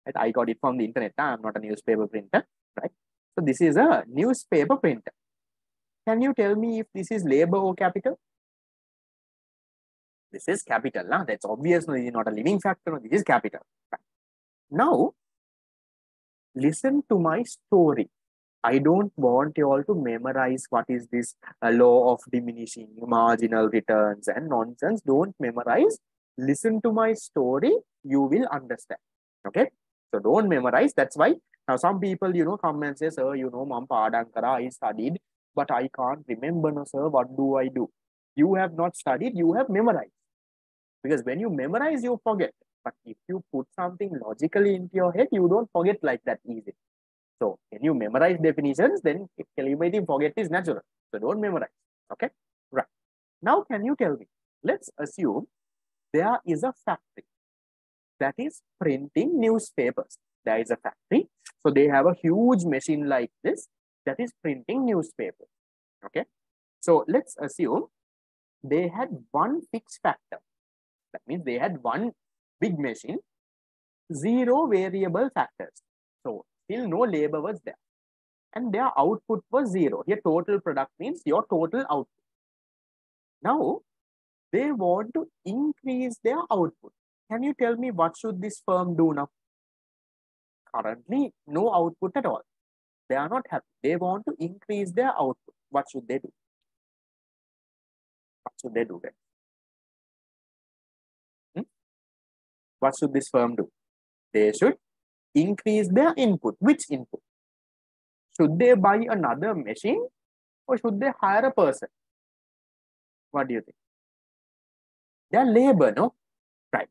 Right? I got it from the internet. I'm not a newspaper printer, right? So this is a newspaper printer. Can you tell me if this is labor or capital? This is capital. Nah? That's obviously not a living factor. This is capital. Right? Now, listen to my story. I don't want you all to memorize what is this law of diminishing marginal returns and nonsense. Don't memorize. Listen to my story. You will understand. Okay. So don't memorize. That's why now some people, come and say, sir, mom I studied, but I can't remember, no, sir. What do I do? You have not studied. You have memorized. Because when you memorize, you forget. But if you put something logically into your head, you don't forget like that easily. So when you memorize definitions, then eliminating forget is natural. So don't memorize. Okay. Right. Now, can you tell me? Let's assume there is a factory that is printing newspapers. There is a factory. So they have a huge machine like this that is printing newspapers. Okay. So let's assume they had one fixed factor. That means they had one big machine, 0 variable factors. So still no labor was there. And their output was 0. Here total product means your total output. Now, they want to increase their output. Can you tell me what should this firm do now? Currently, no output at all. They are not happy. They want to increase their output. What should they do? What should they do then? What should this firm do? They should increase their input. Which input? Should they buy another machine or should they hire a person? What do you think? Their labor, no? Right.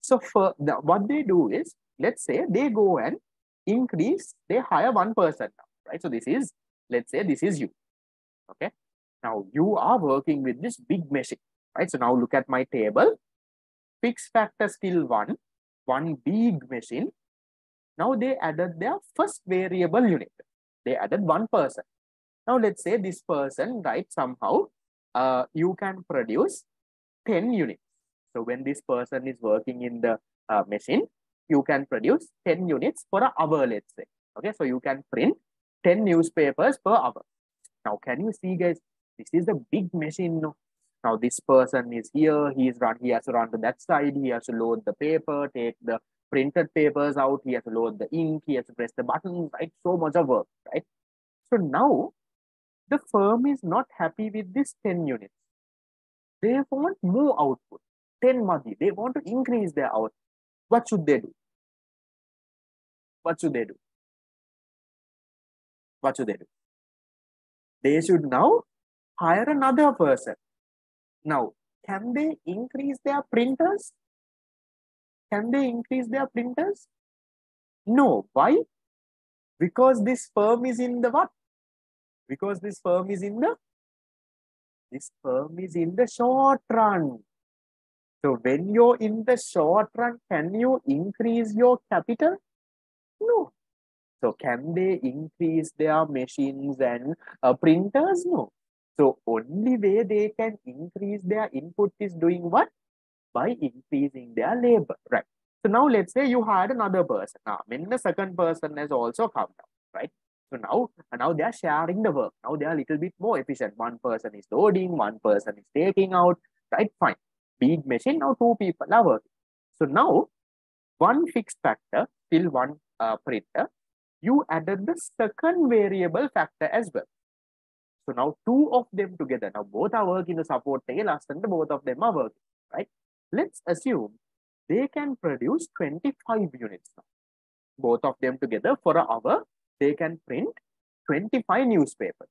So for what they do is, let's say they go and increase, they hire one person now, right? So this is, let's say this is you. Okay. Now you are working with this big machine. right? So now look at my table. Fixed factor still one big machine. Now they added their first variable unit. They added one person. Now let's say this person, right, somehow you can produce 10 units. So when this person is working in the machine, you can produce 10 units for an hour, let's say. Okay, so you can print 10 newspapers per hour. Now, can you see, guys? This is a big machine. No? Now, this person is here. He has to run to that side. He has to load the paper, take the printed papers out. He has to load the ink. He has to press the buttons, right? So much of work, right? So now, the firm is not happy with this 10 units. They want more output. 10 money. They want to increase their output. What should they do? What should they do? What should they do? They should now hire another person. Now, can they increase their printers? Can they increase their printers? No. Why? Because this firm is in the what? Because this firm is in the short run. So when you're in the short run, can you increase your capital? No. So can they increase their machines and printers? No. So only way they can increase their input is doing what? By increasing their labor, right? So now let's say you had another person. Now, when the second person has also come down, right? So now they are sharing the work. Now they are a little bit more efficient. One person is loading, one person is taking out, right? Fine. Big machine, now two people are working. So now one fixed factor, still one printer, you added the second variable factor as well. So now two of them together, now both are working to support tailors and both of them are working, right? Let's assume they can produce 25 units now. Both of them together for an hour, they can print 25 newspapers.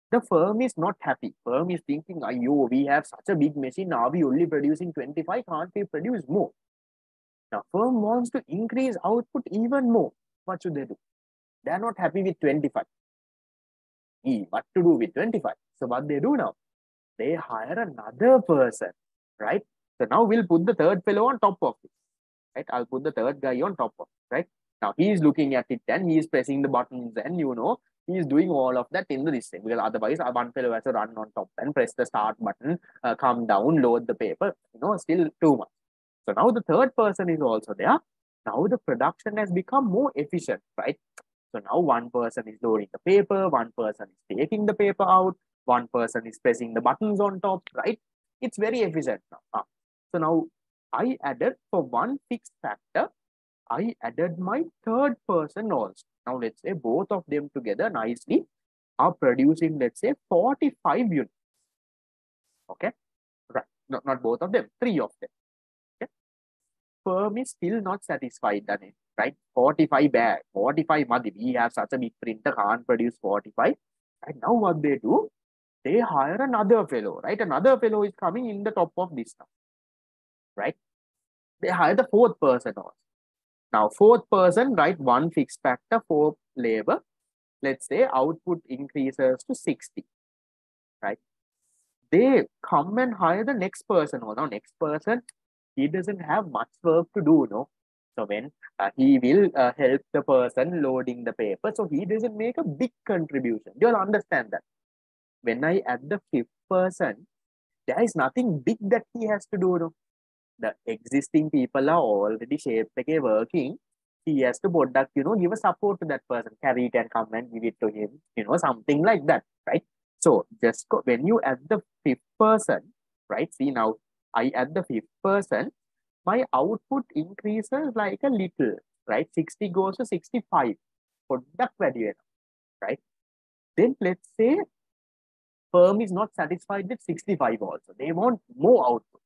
The firm is not happy. Firm is thinking, "Ayo, we have such a big machine. Now we only producing 25. Can't we produce more?" Now, firm wants to increase output even more. What should they do? They are not happy with 25. What to do with 25? So what they do now? They hire another person, right? So now we'll put the third fellow on top of it, right? I'll put the third guy on top of it, right? Now he's looking at it and he's pressing the buttons and he's doing all of that in the system because otherwise one fellow has to run on top and press the start button, come down, load the paper, still too much. So now the third person is also there. Now the production has become more efficient, right? So now one person is loading the paper, one person is taking the paper out, one person is pressing the buttons on top, right? It's very efficient now. So now I added for one fixed factor, I added my third person also. Now let's say both of them together nicely are producing, let's say 45 units. Okay, right. Not both of them, three of them. Okay. Firm is still not satisfied, right? 45 bag, 45 madi. We have such a big printer, can't produce 45. And now what they do? They hire another fellow, right? Another fellow is coming in the top of this now, right? They hire the fourth person also. Now, fourth person, right? One fixed factor for labor. Let's say output increases to 60, right? They come and hire the next person. Now, next person, he doesn't have much work to do, no? So when he will help the person loading the paper, so he doesn't make a big contribution. You'll understand that. When I add the fifth person, there is nothing big that he has to do, no? The existing people are already shaped like a working. He has to give a support to that person, carry it and come and give it to him, something like that, right? So just when you add the fifth person, right? See now, I add the fifth person, my output increases like a little, right? 60 goes to 65. Product value, right? Then let's say firm is not satisfied with 65 also. They want more output.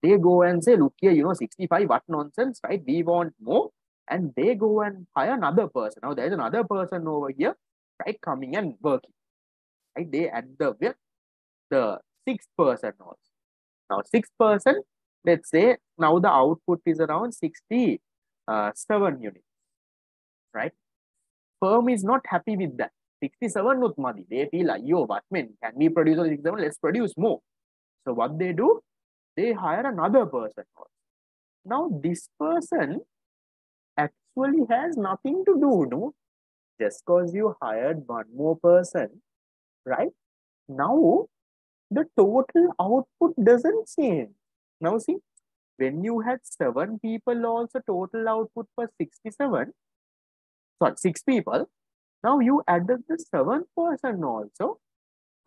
They go and say, look here, 65, what nonsense, right? We want more. And they go and hire another person. Now there's another person over here, right? Coming and working, right? They add the sixth person also. Now, sixth person, let's say now the output is around 67 units, right? Firm is not happy with that. 67 not money. They feel like, yo, what man, can we produce 67? Let's produce more. So what they do, they hire another person. Now this person actually has nothing to do, no? Just because you hired one more person, right? Now the total output doesn't change. Now see, when you had 7 people also, total output was 67. Sorry, 6 people. Now you added the 7th person also,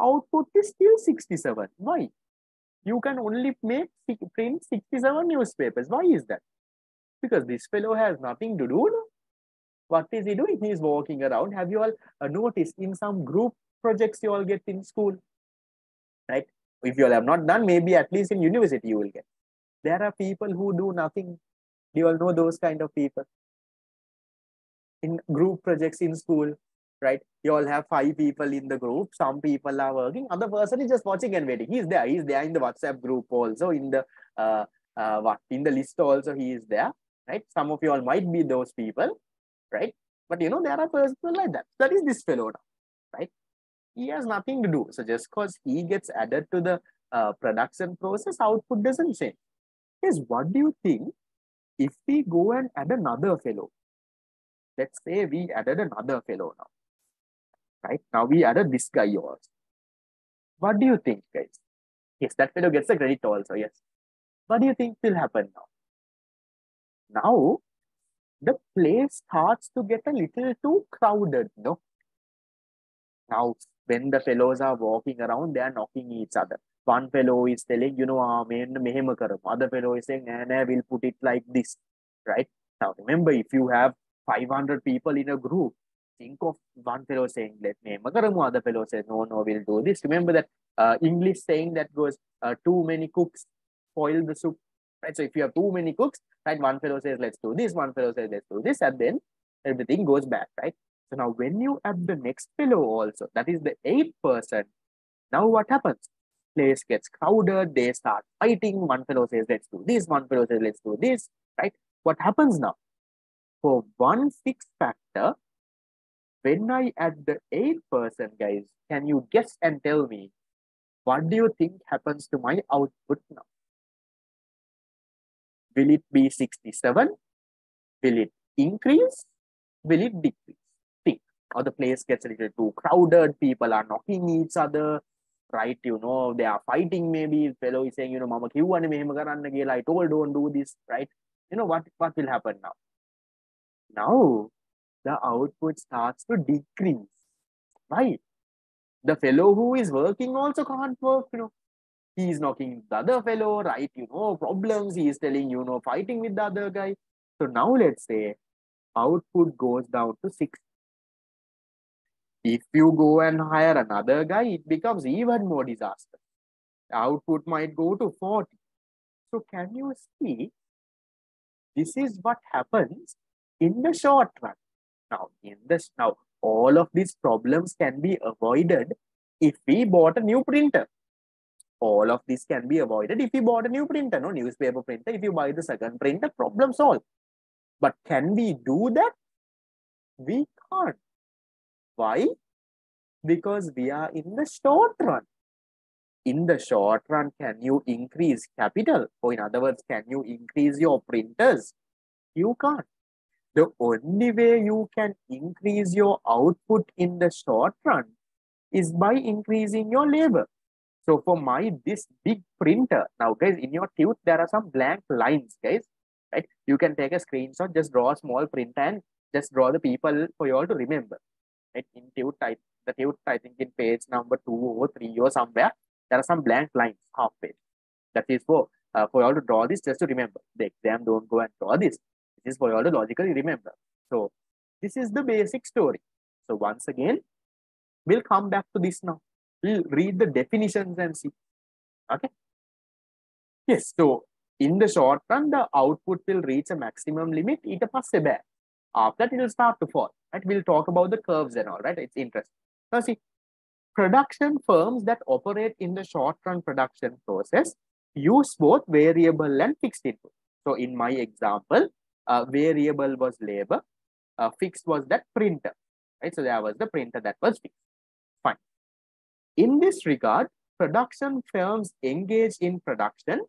output is still 67. Why? You can only print 67 newspapers. Why is that? Because this fellow has nothing to do. No? What is he doing? He is walking around. Have you all noticed in some group projects you all get in school? Right? If you all have not done, maybe at least in university you will get. There are people who do nothing. Do you all know those kind of people? In group projects in school, right? You all have 5 people in the group. Some people are working. Other person is just watching and waiting. He's there. He's there in the WhatsApp group also. In the in the list also he is there, right? Some of you all might be those people, right? But you know there are persons like that. That is this fellow now, right? He has nothing to do. So just because he gets added to the production process, output doesn't change. Yes, what do you think if we go and add another fellow? Let's say we added another fellow now, right? Now we added this guy also. What do you think, guys? Yes, that fellow gets the credit also, yes. What do you think will happen now? Now, the place starts to get a little too crowded, no? Now, when the fellows are walking around, they are knocking each other. One fellow is telling, you know, other fellow is saying, nah, we'll put it like this, right? Now, remember, if you have 500 people in a group, think of one fellow saying, let me, other fellow says, no, we'll do this. Remember that English saying that goes, too many cooks spoil the soup, right? So if you have too many cooks, right, one fellow says, let's do this, one fellow says, let's do this, and then everything goes bad, right? So now when you add the next fellow also, that is the 8th person, now what happens? Place gets crowded, they start fighting, one fellow says, let's do this, one fellow says, let's do this, right? What happens now? For one fixed factor, when I add the 8th person, guys, can you guess and tell me, what do you think happens to my output now? Will it be 67? Will it increase? Will it decrease? Think. Or the place gets a little too crowded, people are knocking each other, right? You know, they are fighting maybe. Fellow is saying, you know, Mama kiwane mehema karanna kiyala, I told don't do this, right? You know, what will happen now? Now, the output starts to decrease, right? The fellow who is working also can't work, you know. He is knocking the other fellow, right? You know, problems. He is telling, you know, fighting with the other guy. So now let's say output goes down to 6. If you go and hire another guy, it becomes even more disaster. Output might go to 40. So can you see? This is what happens in the short run. Now, all of these problems can be avoided if we bought a new printer. All of this can be avoided if you bought a new printer, no newspaper printer. If you buy the second printer, problem solved. But can we do that? We can't. Why? Because we are in the short run. In the short run, can you increase capital? Or in other words, can you increase your printers? You can't. The only way you can increase your output in the short run is by increasing your labor. So for this big printer, now guys, in your tooth, there are some blank lines, guys, right? You can take a screenshot, just draw a small print and just draw the people for you all to remember, right? In tooth, I think in page number 2 or 3 or somewhere, there are some blank lines, half page. That is for you all to draw this just to remember. The exam don't go and draw this. This is for you all to logically remember. So this is the basic story. So once again, we'll come back to this now. We'll read the definitions and see. Okay. Yes. So in the short run, the output will reach a maximum limit. After that, it will start to fall. Right? We'll talk about the curves and all. Right? It's interesting. Now see, production firms that operate in the short run production process use both variable and fixed input. So in my example, variable was labor, fixed was that printer. Right? So there was the printer that was fixed. Fine. In this regard, production firms engage in production,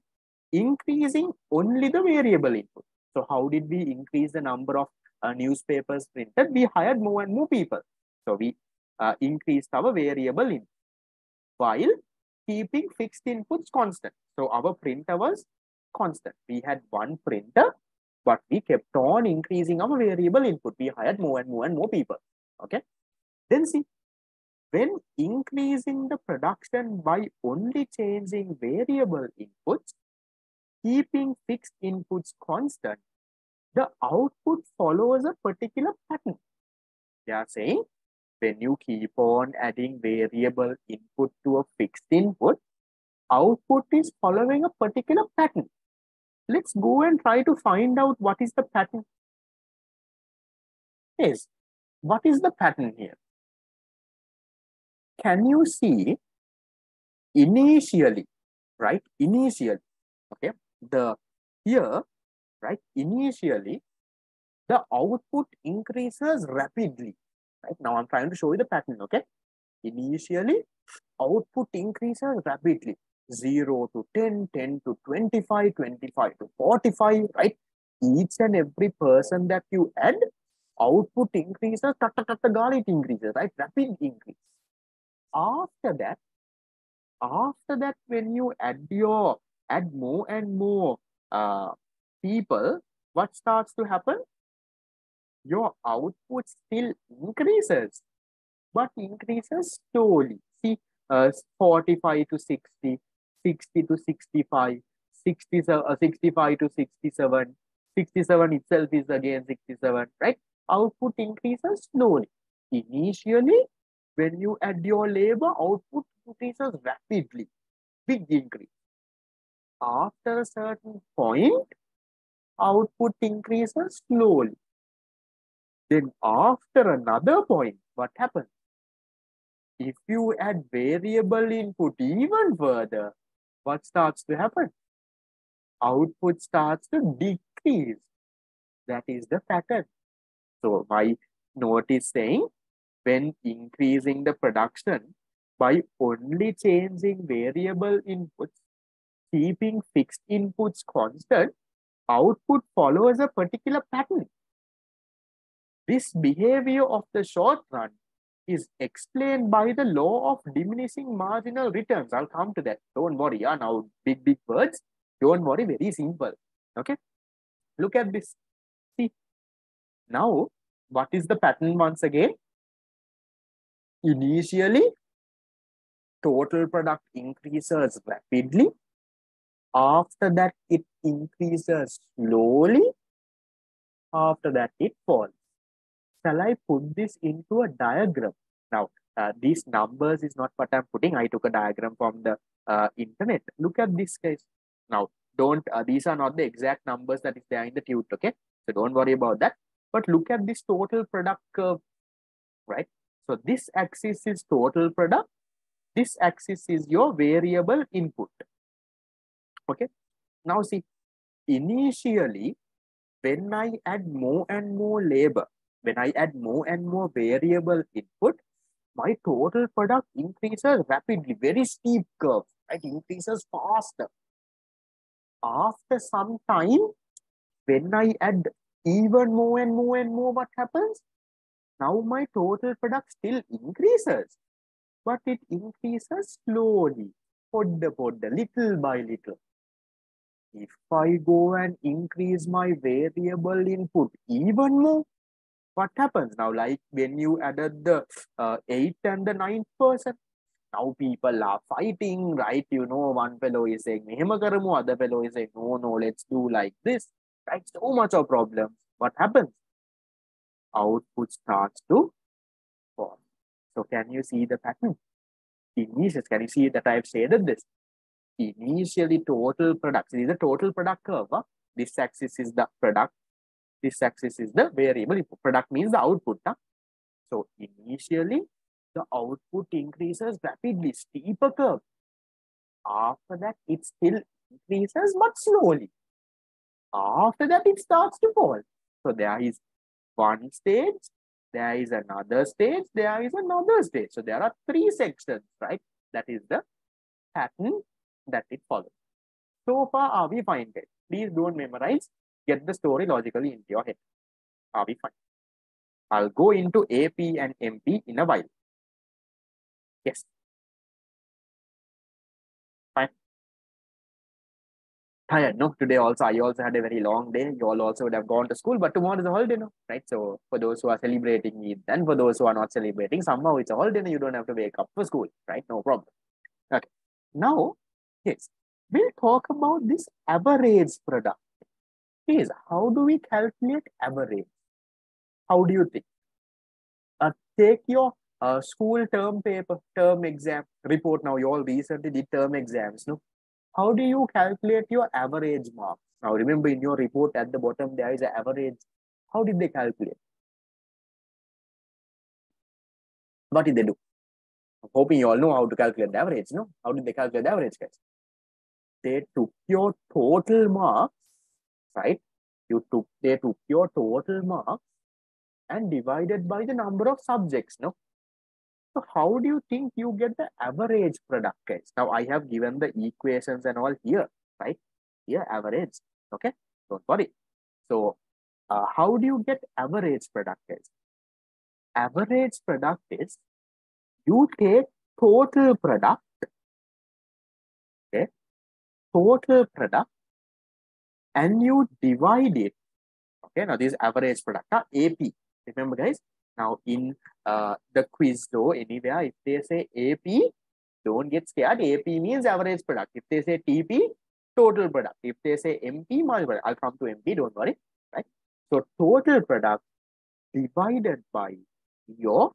increasing only the variable input. So how did we increase the number of newspapers printed? We hired more and more people. So we increased our variable input while keeping fixed inputs constant. So our printer was constant. We had one printer, but we kept on increasing our variable input. We hired more and more and more people. Okay. Then see, when increasing the production by only changing variable inputs, keeping fixed inputs constant, the output follows a particular pattern. They are saying when you keep on adding variable input to a fixed input, output is following a particular pattern. Let's go and try to find out what is the pattern. Yes, what is the pattern here? Can you see initially, right? Initially, okay, right? Initially, the output increases rapidly. Right now, I'm trying to show you the pattern. Okay, initially, output increases rapidly. 0 to 10, 10 to 25, 25 to 45. Right? Each and every person that you add, output increases. It increases. Right? Rapid increase. After that, when you add more and more people, what starts to happen? Your output still increases, but increases slowly. See, 45 to 60, 60 to 65, 65 to 67, 67 itself is again 67, right? Output increases slowly. Initially, when you add your labor, output increases rapidly, big increase. After a certain point, output increases slowly. Then after another point, what happens? If you add variable input even further, what starts to happen? Output starts to decrease. That is the pattern. So my note is saying, when increasing the production by only changing variable inputs, keeping fixed inputs constant, output follows a particular pattern. This behavior of the short run is explained by the law of diminishing marginal returns. I'll come to that. Don't worry. Yeah, now big words. Don't worry. Very simple. Okay. Look at this. See. Now, what is the pattern once again? Initially, total product increases rapidly. After that, it increases slowly. After that, it falls. Shall I put this into a diagram? Now, these numbers is not what I'm putting. I took a diagram from the internet. Look at this, guys. Now, these are not the exact numbers that is there in the tute, okay? So don't worry about that. But look at this total product curve, right? So this axis is total product. This axis is your variable input. Okay. Now see, initially, when I add more and more labor, when I add more and more variable input, my total product increases rapidly, very steep curve, right? Increases faster. After some time, when I add even more and more and more, what happens? Now my total product still increases, but it increases slowly, little by little. If I go and increase my variable input even more, what happens now? Like when you added the 8th and the 9th person, now people are fighting, right? You know, one fellow is saying, other fellow is saying, no, let's do like this, right? So much of problems. What happens? Output starts to fall. So can you see the pattern? Initially, can you see that I've shaded this? Initially, total product. This is the total product curve. Huh? This axis is the product. This axis is the variable. Product means the output. Huh? So initially, the output increases rapidly, steeper curve. After that, it still increases, but slowly. After that, it starts to fall. So there is one stage, there is another stage, there is another stage. So there are 3 sections, right? That is the pattern that it follows. So far, are we fine, guys? Please don't memorize. Get the story logically into your head. Are we fine? I'll go into AP and MP in a while. Yes. Fine. Tired, no? Today also, I also had a very long day. You all also would have gone to school, but tomorrow is a holiday, no? Right? So for those who are celebrating it, and for those who are not celebrating, somehow it's a holiday, no? You don't have to wake up for school, right? No problem. Okay. Now, yes, we'll talk about this average product. Please, how do we calculate average? How do you think? Take your school term paper, term exam report. Now, you all recently did term exams, no? How do you calculate your average marks? Now, remember in your report at the bottom, there is an average. How did they calculate? What did they do? I'm hoping you all know how to calculate the average, no? How did they calculate the average, guys? They took your total marks, right? They took your total marks and divided by the number of subjects, no? So how do you think you get the average product, guys? Now I have given the equations and all here, right? Here, average, okay? Don't worry. So how do you get average product, guys? Average product is you take total product, okay? Total product, and you divide it, okay? Now this is average product, AP. Remember, guys, now in the quiz though, anywhere, if they say AP, don't get scared. AP means average product. If they say TP, total product. If they say MP, multiple. I'll come to MP, don't worry, right? So total product divided by your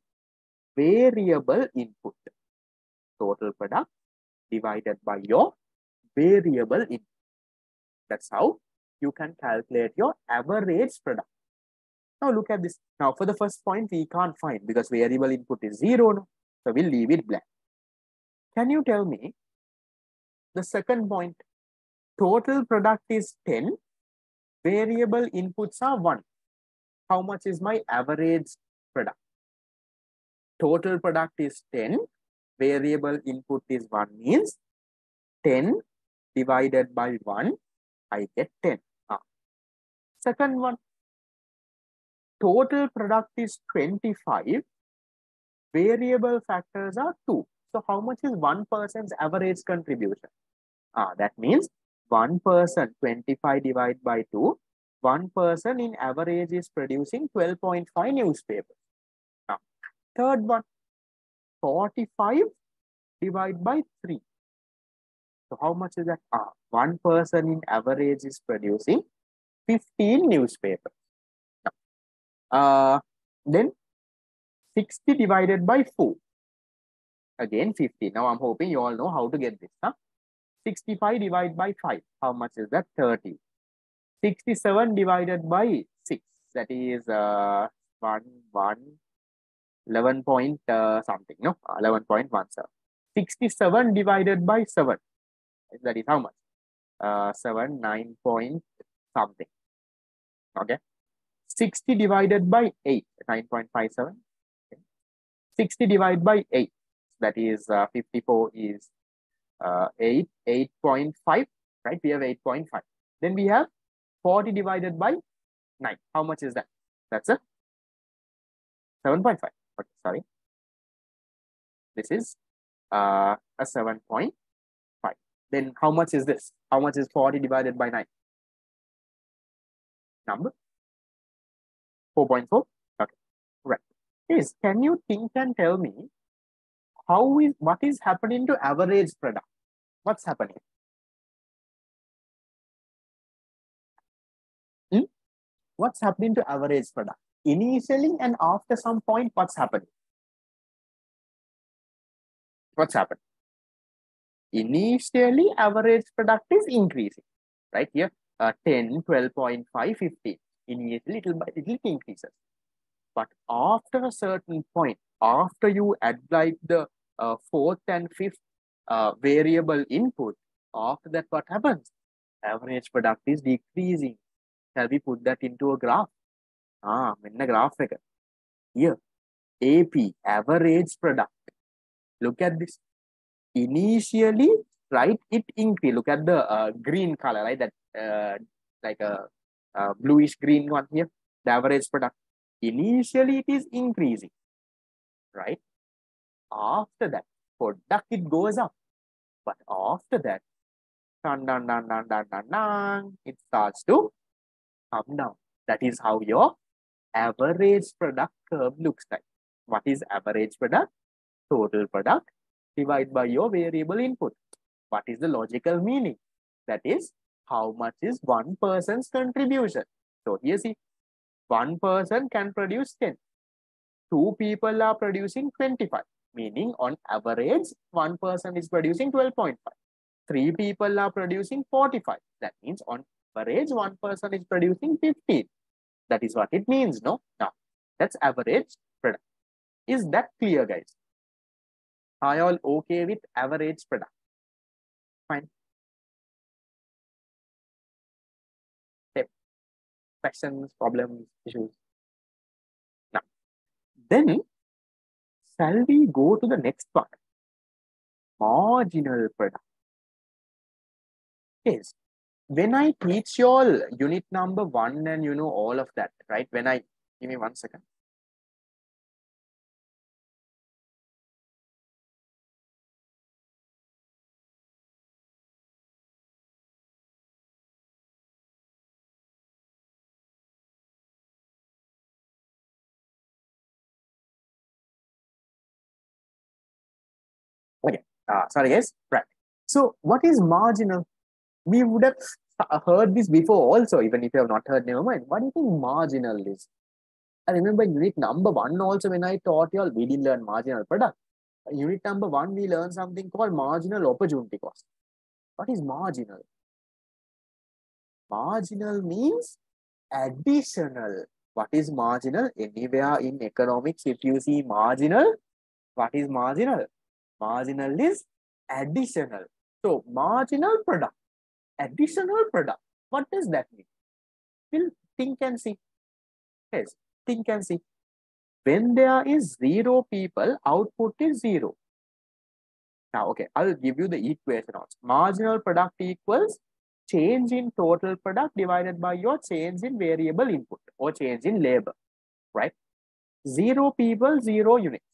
variable input. Total product divided by your variable input. That's how you can calculate your average product. Now look at this. Now for the first point, we can't find because variable input is 0. No? So we'll leave it blank. Can you tell me the second point? Total product is 10. Variable inputs are 1. How much is my average product? Total product is 10. Variable input is 1 means 10 divided by 1, I get 10. Second one, total product is 25. Variable factors are 2. So how much is one person's average contribution? That means one person, 25 divided by 2. One person in average is producing 12.5 newspapers. Now, third one, 45 divided by 3. So how much is that? One person in average is producing 15 newspapers. Then 60 divided by 4. Again 50. Now I'm hoping you all know how to get this. 65 divided by 5. How much is that? 30. 67 divided by 6. That is 11 point something. No, 11.17. 67 divided by 7. That is how much? 9 point something. Okay. 60 divided by 8. 9.57. Okay. 60 divided by 8. That is 54 is 8.5. Right? We have 8.5. Then we have 40 divided by 9. How much is that? That's a 7.5. Okay, sorry. This is a 7.5. Then how much is this? How much is 40 divided by 9? Number? 4.4. Okay, right. Yes, can you think and tell me what is happening to average product? What's happening? What's happening to average product? Initially and after some point, what's happening? What's happening? Initially, average product is increasing, right? Here, 10, 12.5, 15. Initially, it increases. But after a certain point, after you add like the fourth and fifth variable input, after that, what happens? Average product is decreasing. Shall we put that into a graph? In a graph figure. Here, AP, average product. Look at this. Initially, right? It increase. Look at the green color, right? That like a bluish green one here. The average product. Initially, it is increasing, right? After that, product it goes up, but after that, it starts to come down. That is how your average product curve looks like. What is average product? Total product divided by your variable input. What is the logical meaning? That is, how much is one person's contribution? So here see, one person can produce 10. Two people are producing 25, meaning on average, one person is producing 12.5. Three people are producing 45. That means on average, one person is producing 15. That is what it means, no? Now, that's average product. Is that clear, guys? Are you all okay with average product? Fine. Okay. Questions, problems, issues? Now, then, shall we go to the next part? Marginal product. Yes. When I teach you all unit number 1 and you know all of that, right? Give me 1 second. Okay. Sorry, guys. Right. So, what is marginal? We would have heard this before also, even if you have not heard, never mind. What do you think marginal is? I remember in unit number 1 also, when I taught you all, we didn't learn marginal product. Unit number 1, we learned something called marginal opportunity cost. What is marginal? Marginal means additional. What is marginal? Anywhere in economics, if you see marginal, what is marginal? Marginal is additional. So, marginal product, additional product. What does that mean? We'll think and see. Yes, think and see. When there is 0 people, output is 0. Now, okay, I'll give you the equation also. Marginal product equals change in total product divided by your change in variable input or change in labor, right? 0 people, 0 units.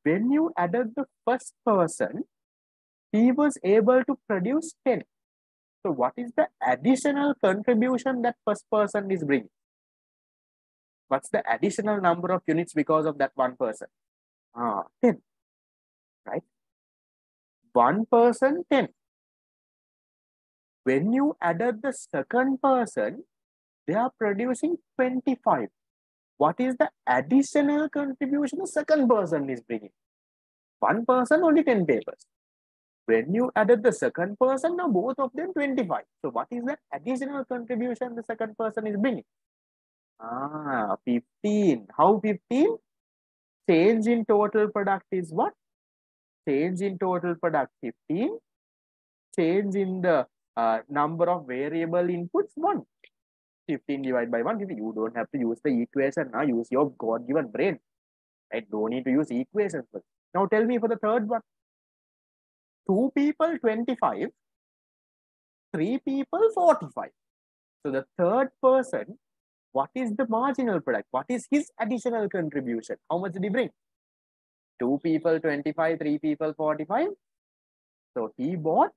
When you added the first person, he was able to produce 10. So what is the additional contribution that first person is bringing? What's the additional number of units because of that one person? 10, right? One person, 10. When you added the second person, they are producing 25. What is the additional contribution the second person is bringing? One person, only 10 papers. When you added the second person, now both of them 25. So what is the additional contribution the second person is bringing? 15. How 15? Change in total product is what? Change in total product 15. Change in the number of variable inputs 1. 15 divided by 1. You don't have to use the equation now. Use your God-given brain. Right? Don't need to use equations. Now tell me for the third one. 2 people 25. 3 people 45. So the third person, what is the marginal product? What is his additional contribution? How much did he bring? 2 people 25, 3 people 45. So he bought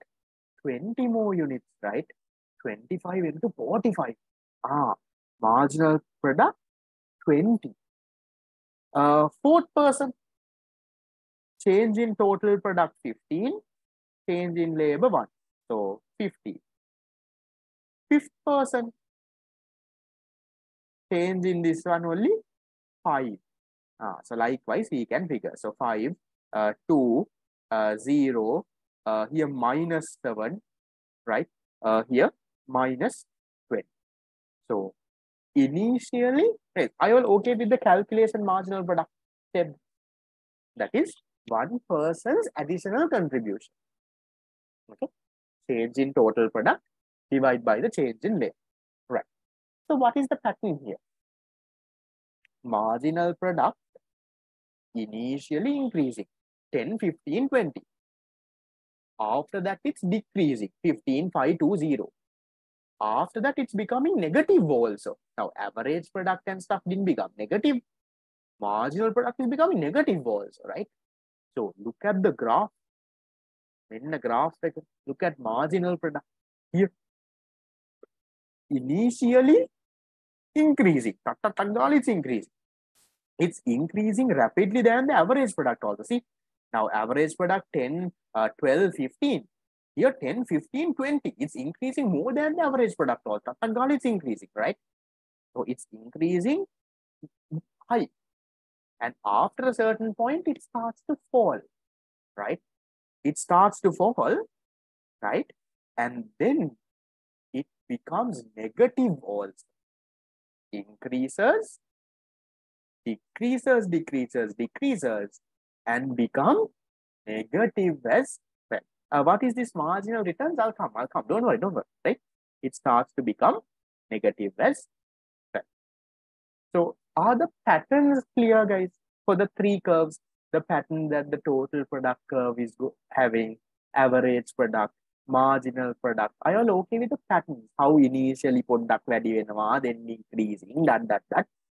20 more units, right? 25 into 45. Marginal product 20. Fourth person, change in total product 15, change in labor 1. So 50. Fifth person, change in this one only 5. So likewise, we can figure. So 5, 2, 0, here minus 7, right? Here minus 20. So initially, are you all okay with the calculation marginal product step? That is one person's additional contribution. Okay. Change in total product divided by the change in labor. Right. So what is the pattern here? Marginal product initially increasing 10, 15, 20. After that, it's decreasing, 15, 5, 2, 0. After that, it's becoming negative also. Now, average product and stuff didn't become negative. Marginal product is becoming negative also, right? So look at the graph. In the graph, look at marginal product here. Initially increasing, it's increasing. It's increasing rapidly than the average product also. See, now average product 10, 12, 15. Here 10, 15, 20. It's increasing more than the average product also. It's increasing, right? So it's increasing high. And after a certain point, it starts to fall, right? It starts to fall, right? And then it becomes negative also. Increases, decreases, decreases, decreases, and become negative as well. What is this marginal returns? I'll come. Don't worry, right? It starts to become negative as well. So are the patterns clear, guys? For the three curves, the pattern that the total product curve is having, average product, marginal product. Are you all okay with the patterns? How initially product value then increasing, that,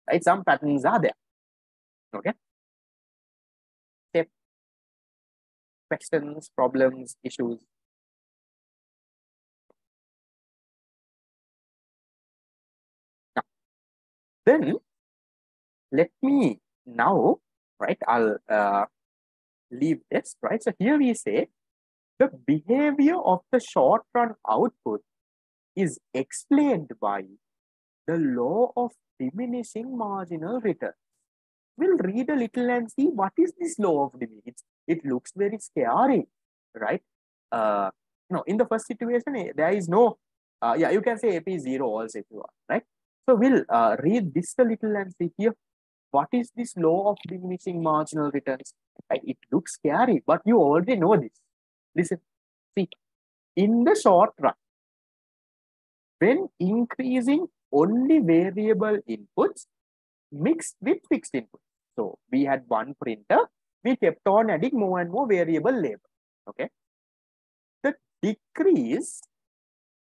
right? Some patterns are there. Okay. Step, questions, problems, issues. Now, then let me now, right? I'll leave this, right? So here we say the behavior of the short run output is explained by the law of diminishing marginal return. We'll read a little and see what is this law of diminishing. It looks very scary, right? No, in the first situation, there is no, yeah, you can say AP 0 also if you want, right? So we'll read this a little and see here. What is this law of diminishing marginal returns? Right? It looks scary, but you already know this. Listen, see, in the short run, when increasing only variable inputs mixed with fixed inputs. So we had one printer, we kept on adding more and more variable labor. Okay. The decrease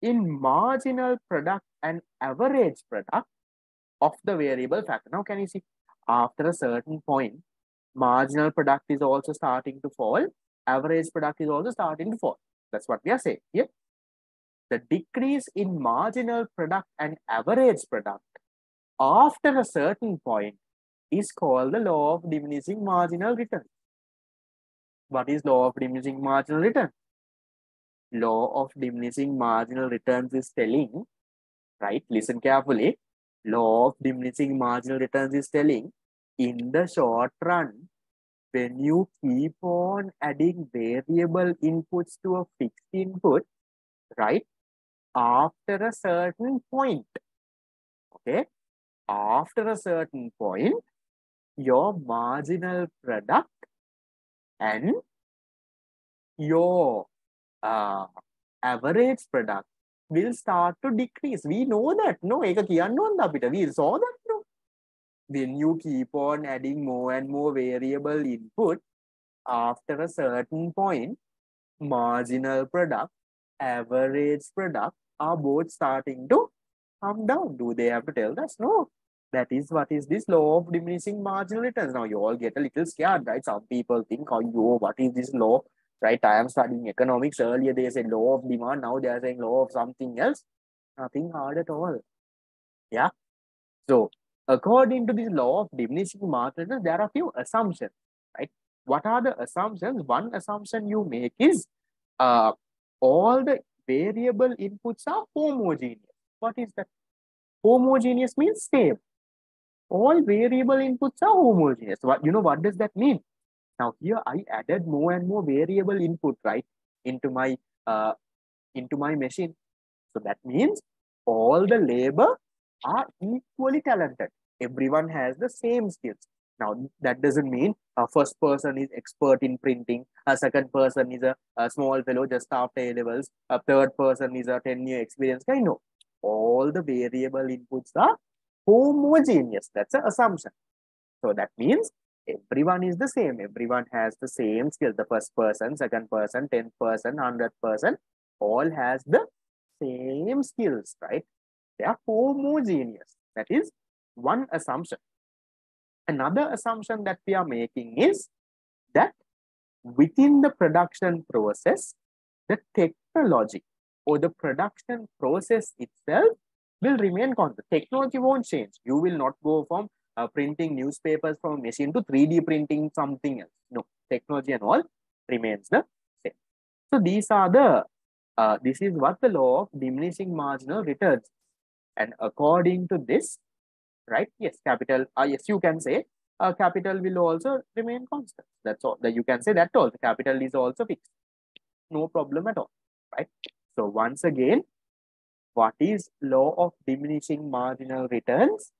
in marginal product and average product of the variable factor. Now, can you see after a certain point, marginal product is also starting to fall, average product is also starting to fall. That's what we are saying here. The decrease in marginal product and average product after a certain point is called the law of diminishing marginal return. What is law of diminishing marginal return? Law of diminishing marginal returns is telling, right? Listen carefully. Law of diminishing marginal returns is telling in the short run, when you keep on adding variable inputs to a fixed input, right? After a certain point, okay? After a certain point, your marginal product and your average product will start to decrease. We know that. No, we saw that. No. When you keep on adding more and more variable input, after a certain point, marginal product, average product are both starting to come down. Do they have to tell us? No. That is what is this law of diminishing marginal returns. Now you all get a little scared, right? Some people think, oh, what is this law? Right? I am studying economics. Earlier they said law of demand. Now they are saying law of something else. Nothing hard at all. Yeah. So according to this law of diminishing marginal returns, there are a few assumptions, right? What are the assumptions? One assumption you make is all the variable inputs are homogeneous. What is that? Homogeneous means stable. All variable inputs are homogeneous. What does that mean? Now here I added more and more variable input, right, into my machine. So that means all the labor are equally talented. Everyone has the same skills. Now that doesn't mean a first person is expert in printing, a second person is a small fellow just after A levels, a third person is a 10-year experience guy. No, all the variable inputs are homogeneous. That's an assumption. So that means Everyone is the same. Everyone has the same skill. The first person, second person, 10th person, 100th person, all has the same skills, right? They are homogeneous. That is one assumption. Another assumption that we are making is that within the production process, the technology or the production process itself will remain constant. Technology won't change. You will not go from printing newspapers from a machine to 3D printing something else. No, technology and all remains the same. So these are the, this is what the law of diminishing marginal returns. And according to this, right? Yes, capital, yes, you can say capital will also remain constant. That's all that you can say that all. The capital is also fixed. No problem at all, right? So once again, what is law of diminishing marginal returns?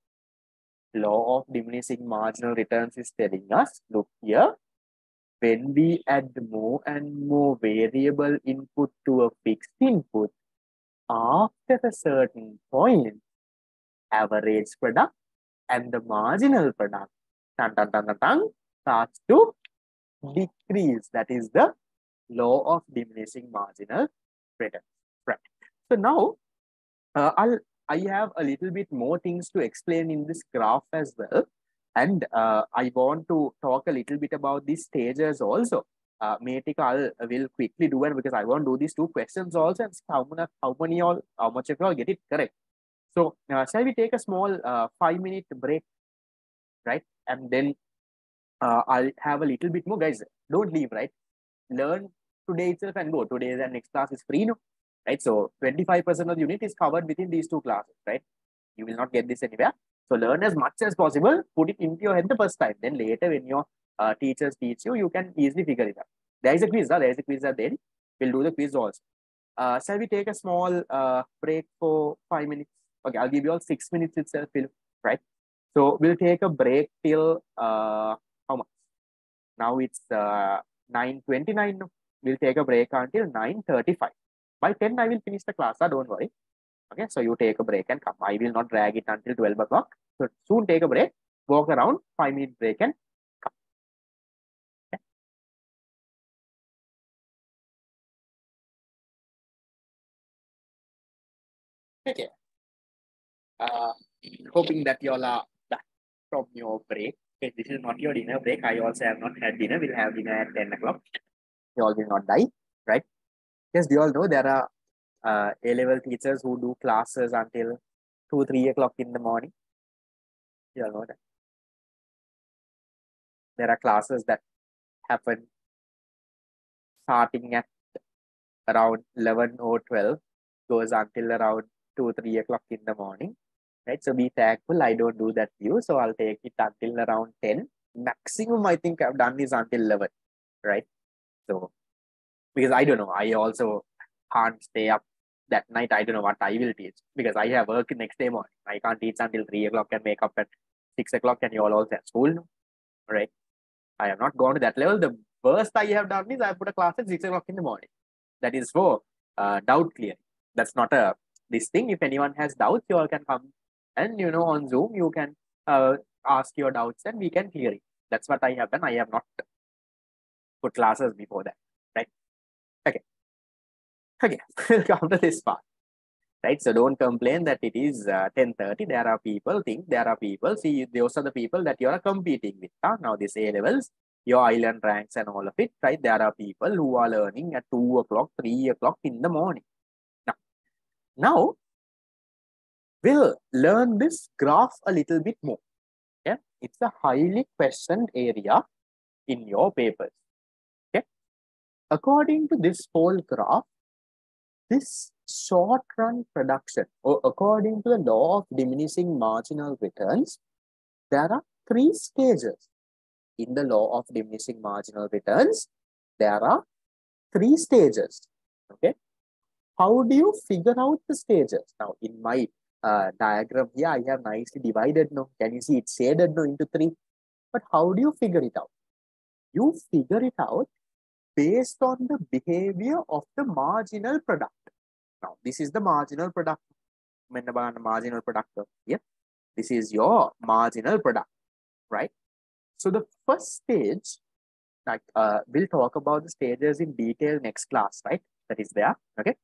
Law of diminishing marginal returns is telling us, look here, when we add more and more variable input to a fixed input, after a certain point, average product and the marginal product starts to decrease. That is the law of diminishing marginal returns. Right. So now I have a little bit more things to explain in this graph as well. And I want to talk a little bit about these stages also. Meetika will quickly do it because I want to do these two questions also and see how much of you all get it correct. So shall we take a small 5-minute break, right? And then I'll have a little bit more. Guys, don't leave, right? Learn today itself and go. Today and next class is free, no? Right? So 25% of the unit is covered within these two classes, right? You will not get this anywhere. So learn as much as possible. Put it into your head the first time. Then later when your teachers teach you, you can easily figure it out. There is a quiz. There is a quiz at the end. We'll do the quiz also. Shall we take a small break for 5 minutes? Okay, I'll give you all 6 minutes itself, right? So we'll take a break till how much? Now it's 9:29. We'll take a break until 9:35. By 10, I will finish the class. Don't worry. Okay, so you take a break and come. I will not drag it until 12 o'clock. So soon take a break, walk around, 5-minute break and come. Okay. Hoping that you all are back from your break. Okay, this is not your dinner break. I also have not had dinner. We'll have dinner at 10 o'clock. You all will not die, right? Yes, we all know there are A-level teachers who do classes until 2-3 o'clock in the morning. You all know that. There are classes that happen starting at around 11 or 12, goes until around 2-3 o'clock in the morning, right? So be thankful I don't do that to you. So I'll take it until around 10. Maximum I think I've done is until 11, right? So because I don't know, I also can't stay up that night. I don't know what I will teach because I have work next day morning. I can't teach until 3 o'clock and wake up at 6 o'clock and you all also at school, right? I have not gone to that level. The worst I have done is I put a class at 6 o'clock in the morning. That is for doubt clearing. That's not a this thing. If anyone has doubts, you all can come and on Zoom you can ask your doubts and we can clear it. That's what I have done. I have not put classes before that, right? Okay. Okay, we'll come to this part, right? So don't complain that it is 10:30. There are people see, those are the people that you are competing with. Now this A-levels, your island ranks and all of it, right? There are people who are learning at 2 o'clock, 3 o'clock in the morning. Now we'll learn this graph a little bit more. Yeah, it's a highly questioned area in your papers. Okay, according to this whole graph, this short run production, or according to the law of diminishing marginal returns, there are 3 stages. In the law of diminishing marginal returns, there are 3 stages. Okay, how do you figure out the stages? Now, in my diagram here, I have nicely divided. No, can you see it's shaded no into 3? But how do you figure it out? You figure it out based on the behavior of the marginal product. Now, this is the marginal product. Marginal product. Yeah, this is your marginal product, right? So the first stage, like we'll talk about the stages in detail next class, right? That is there. Okay.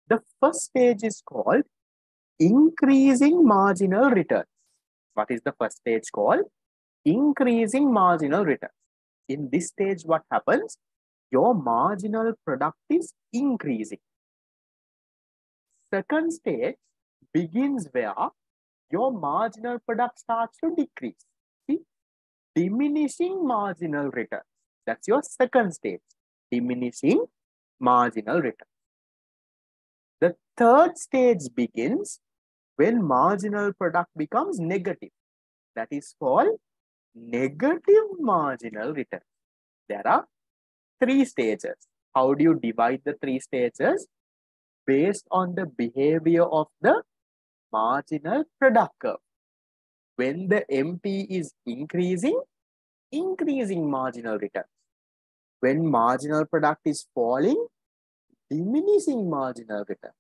The first stage is called increasing marginal returns. What is the first stage called? Increasing marginal returns. In this stage, what happens? Your marginal product is increasing. Second stage begins where your marginal product starts to decrease. See? Diminishing marginal returns. That's your second stage. Diminishing marginal return. The third stage begins when marginal product becomes negative. That is called negative marginal return. There are three stages. How do you divide the three stages? Based on the behavior of the marginal product curve. When the MP is increasing, increasing marginal returns. When marginal product is falling, diminishing marginal return.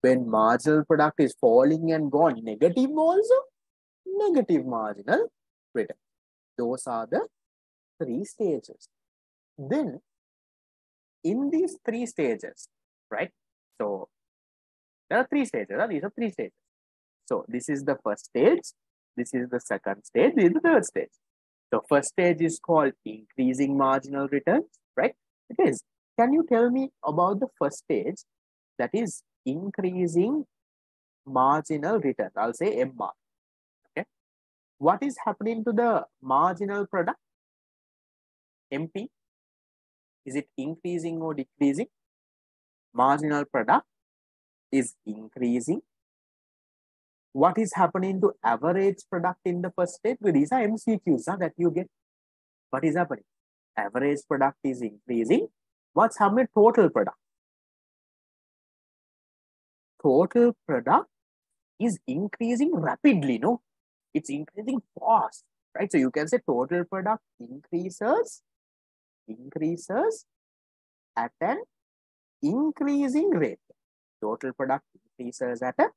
When marginal product is falling and gone negative also, negative marginal return. Those are the three stages. Then, in these three stages, right? So, there are three stages. These are three stages. So, this is the first stage. This is the second stage. This is the third stage. The first stage is called increasing marginal returns, right? It is. Can you tell me about the first stage, that is increasing marginal return? I'll say MR. Okay. What is happening to the marginal product? MP. Is it increasing or decreasing? Marginal product is increasing. What is happening to average product in the first stage? These are MCQs that you get. What is happening? Average product is increasing. What's happening? Total product. Total product is increasing rapidly, no? It's increasing fast, right? So you can say total product increases at an increasing rate. Total product increases at an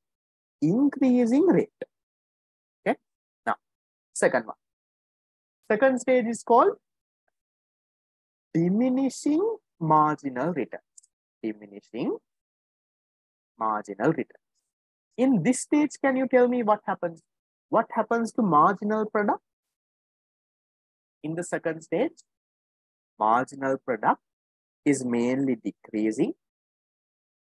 increasing rate. Okay. Now, second one. Second stage is called diminishing marginal returns. Diminishing marginal returns. In this stage, can you tell me what happens? What happens to marginal product? In the second stage, marginal product is mainly decreasing.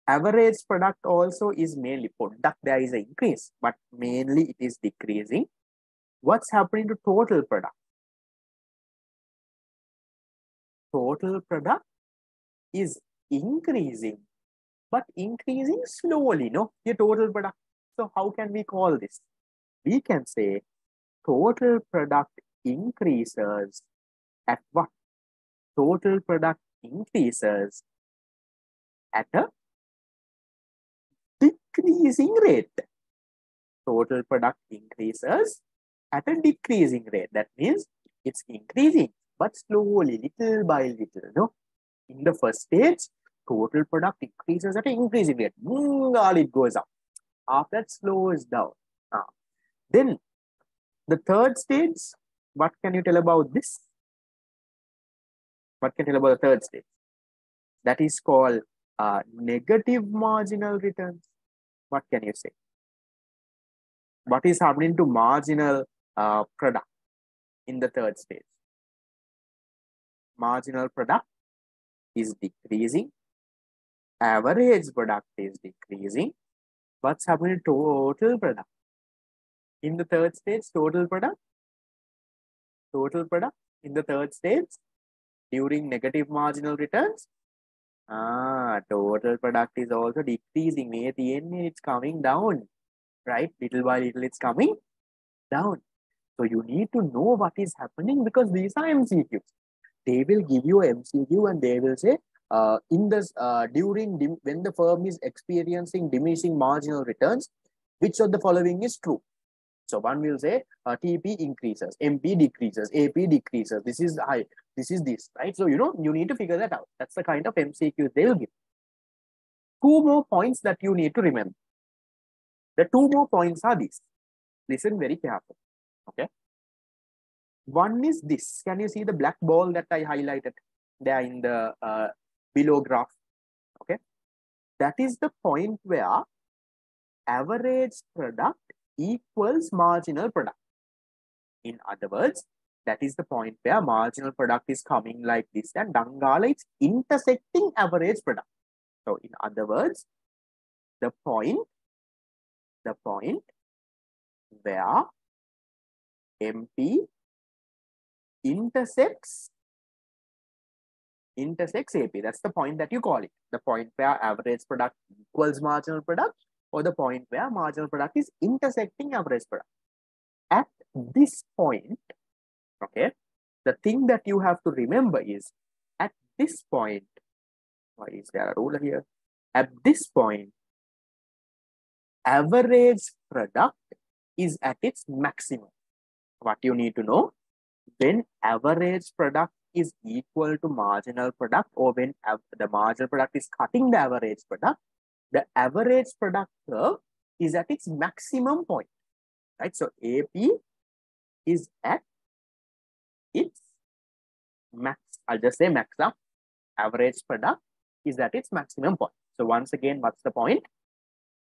Average product also is mainly product. There is an increase, but mainly it is decreasing. What's happening to total product? Total product is increasing, but increasing slowly, no? Your total product. So how can we call this? We can say total product increases at what? Total product increases at a decreasing rate. Total product increases at a decreasing rate. That means it's increasing, but slowly, little by little. No? In the first stage, total product increases at an increasing rate. It goes up. After that, slows down. Then the third stage, what can you tell about this? What can you tell about the third stage? That is called negative marginal returns. What can you say? What is happening to marginal product in the third stage? Marginal product is decreasing. Average product is decreasing. What's happening to total product? In the third stage, total product in the third stage during negative marginal returns, total product is also decreasing. At the end, it's coming down, right? Little by little, it's coming down. So you need to know what is happening, because these are MCQs. They will give you a MCQ and they will say, when the firm is experiencing diminishing marginal returns, which of the following is true? So one will say TP increases, MP decreases, AP decreases. This is high. This is this, right? So, you need to figure that out. That's the kind of MCQ they will give. Two more points that you need to remember. The two more points are these. Listen very carefully. Okay. One is this. Can you see the black ball that I highlighted there in the below graph? Okay. That is the point where average product equals marginal product. In other words, that is the point where marginal product is coming like this and Dangala is intersecting average product. So in other words, the point where MP intersects AP. That's the point that you call it. The point where average product equals marginal product, or the point where marginal product is intersecting average product. At this point, okay, the thing that you have to remember is at this point, why is there a ruler here? At this point, average product is at its maximum. What you need to know, when average product is equal to marginal product, or when the marginal product is cutting the average product curve is at its maximum point, right? So AP is at its max. I'll just say max up. Average product is at its maximum point. So once again, what's the point?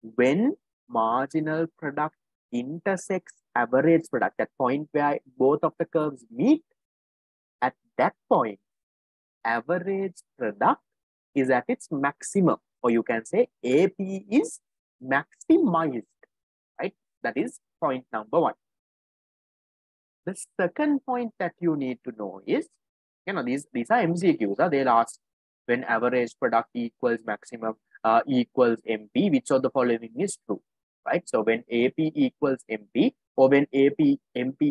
When marginal product intersects average product, that point where both of the curves meet, at that point, average product is at its maximum, or you can say AP is maximized, right? That is point number one. The second point that you need to know is, these are MCQs. They'll ask when average product equals maximum equals MP, which of the following is true, right? So when AP equals MP, or when MP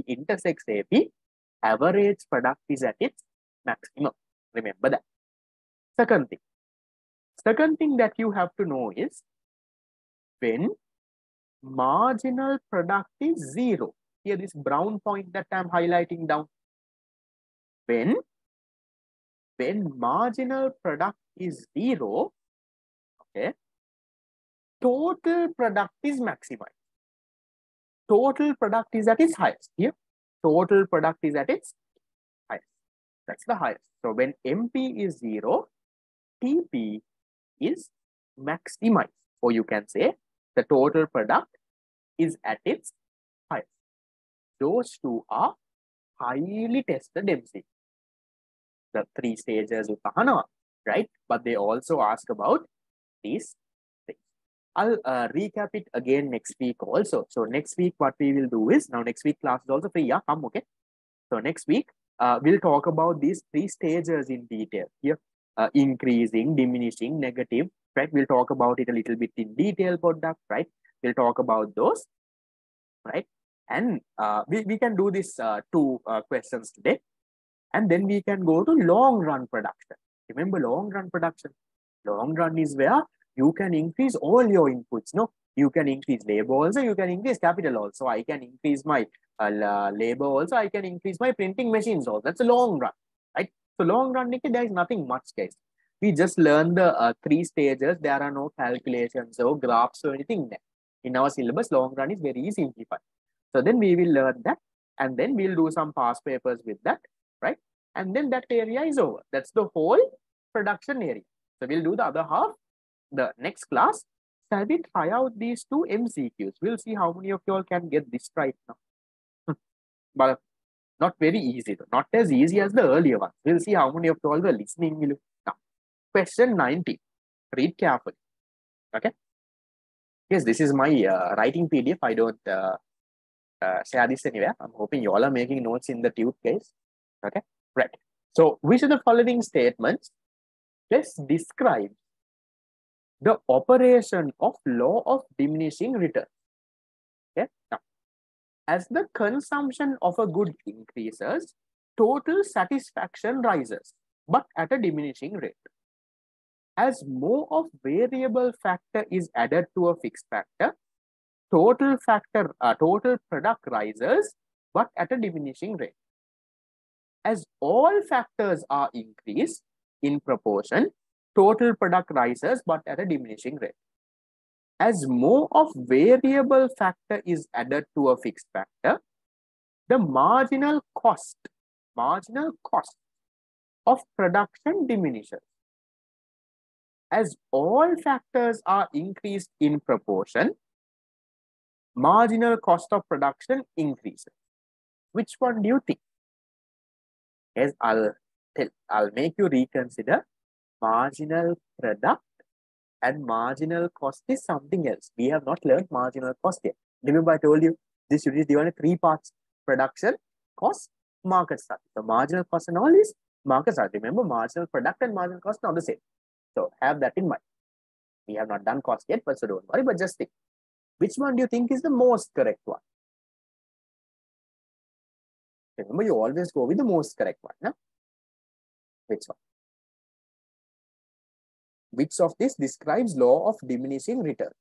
intersects AP, average product is at its maximum. Remember that. Second thing that you have to know is when marginal product is zero. Here, this brown point that I'm highlighting down. When marginal product is zero, okay, total product is maximized. Total product is at its highest. Here, total product is at its highest. That's the highest. So when MP is zero, TP is maximized, or you can say the total product is at its highest. Those two are highly tested MCQ. The three stages of Tahana, right? But they also ask about these things. I'll recap it again next week also. So next week, what we will do is, now next week class is also free, yeah, come, okay? So next week, we'll talk about these three stages in detail here. Increasing, diminishing, negative, right? We'll talk about it a little bit in detail, product, right? We'll talk about those, right? And we can do this two questions today. And then we can go to long run production. Remember long run production? Long run is where you can increase all your inputs. No, you can increase labor also, you can increase capital also. I can increase my labor also, I can increase my printing machines also. That's a long run, right? So long run, there is nothing much, guys. We just learn the three stages. There are no calculations or graphs or anything there. In our syllabus, long run is very simplified. So then we will learn that, and then we'll do some past papers with that, right? And then that area is over. That's the whole production area. So we'll do the other half the next class. So we try out these two MCQs. We'll see how many of you all can get this right now. But not very easy, though. Not as easy as the earlier one. We'll see how many of you all were listening. Now, question 90. Read carefully. Okay. Yes, this is my writing PDF. I don't share this anywhere. I'm hoping you all are making notes in the tube, guys. Okay. Right. So, which of the following statements best describe the operation of law of diminishing returns? Okay. Now, as the consumption of a good increases, total satisfaction rises, but at a diminishing rate. As more of variable factor is added to a fixed factor, total product rises, but at a diminishing rate. As all factors are increased in proportion, total product rises, but at a diminishing rate. As more of variable factor is added to a fixed factor, the marginal cost of production diminishes. As all factors are increased in proportion, marginal cost of production increases. Which one do you think? Yes, I'll make you reconsider. Marginal product and marginal cost is something else. We have not learned marginal cost yet. Remember, I told you this unit is divided into 3 parts: production, cost, market start. So marginal cost and all is market start. Remember, marginal product and marginal cost are not the same. So have that in mind. We have not done cost yet, but so don't worry, but just think. Which one do you think is the most correct one? Remember, you always go with the most correct one. No? Which one? Which of this describes law of diminishing returns?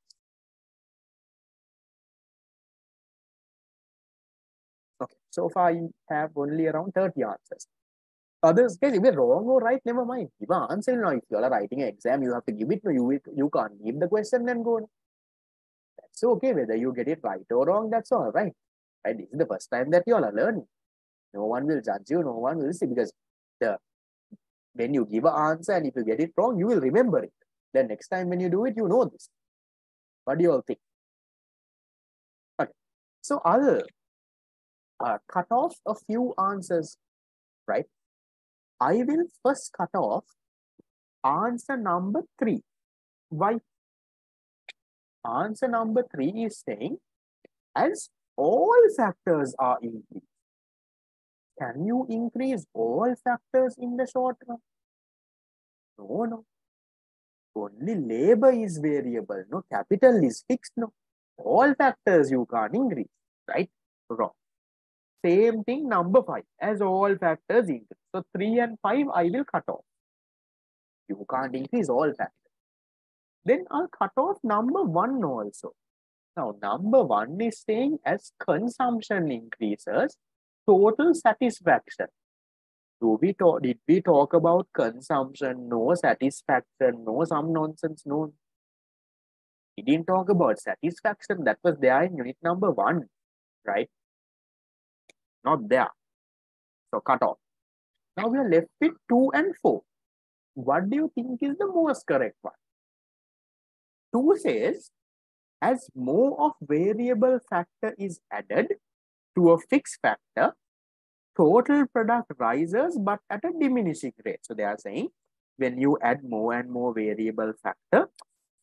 Okay, so far you have only around 30 answers. Others, guys, if you're wrong or right, never mind. Give an answer now. If you are writing an exam, you have to give it. No, you can't give the question and go. That's okay. Whether you get it right or wrong, that's all right. Right? This is the first time that you all are learning. No one will judge you. No one will see, because when you give an answer and if you get it wrong, you will remember it. Then next time when you do it, you know this. What do you all think? Okay. So I'll cut off a few answers, right? I will first cut off answer number 3. Why? Answer number 3 is saying, as all factors are increased. Can you increase all factors in the short run? No. Only labor is variable. No, capital is fixed. No, all factors you can't increase. Right? Wrong. Same thing, number 5. As all factors increase. So 3 and 5 I will cut off. You can't increase all factors. Then I'll cut off number 1 also. Now, number 1 is saying, as consumption increases, total satisfaction. Did we talk about consumption? No. Satisfaction? No. Some nonsense? No. We didn't talk about satisfaction. That was there in unit number 1, right? Not there. So cut off. Now we are left with 2 and 4. What do you think is the most correct one? 2 says, as more of variable factor is added to a fixed factor, total product rises but at a diminishing rate. So they are saying, when you add more and more variable factor,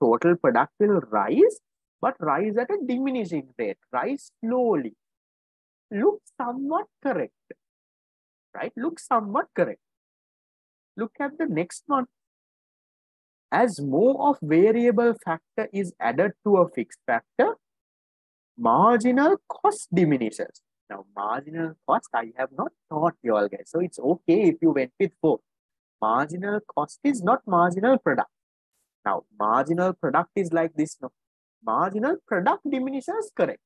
total product will rise, but rise at a diminishing rate, rise slowly. Looks somewhat correct, right? Looks somewhat correct. Look at the next one. As more of variable factor is added to a fixed factor, marginal cost diminishes. Now, marginal cost, I have not taught you all, guys. So it's okay if you went with 4. Marginal cost is not marginal product. Now, marginal product is like this. No, marginal product diminishes, correct.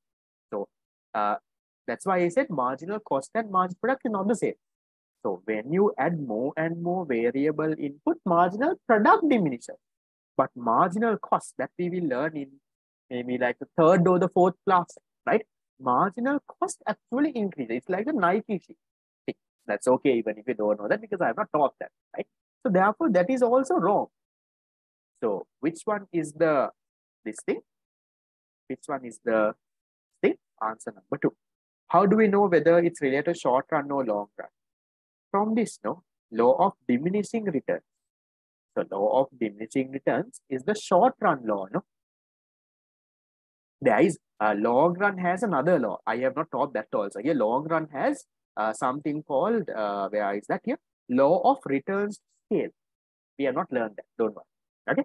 So, that's why I said marginal cost and marginal product is not the same. So, when you add more and more variable input, marginal product diminishes. But marginal cost, that we will learn in maybe like the 3rd or the 4th class, right? Marginal cost actually increases. It's like the Nike sheet. That's okay even if you don't know that, because I have not taught that, right? So therefore, that is also wrong. So which one is this thing? Which one is the thing? Answer number 2. How do we know whether it's related to short run or long run? From this, no, law of diminishing returns. So law of diminishing returns is the short run law, no? There is long run has another law. I have not taught that also. Here, long run has something called, where is that here? Law of returns scale. We have not learned that. Don't worry. Okay.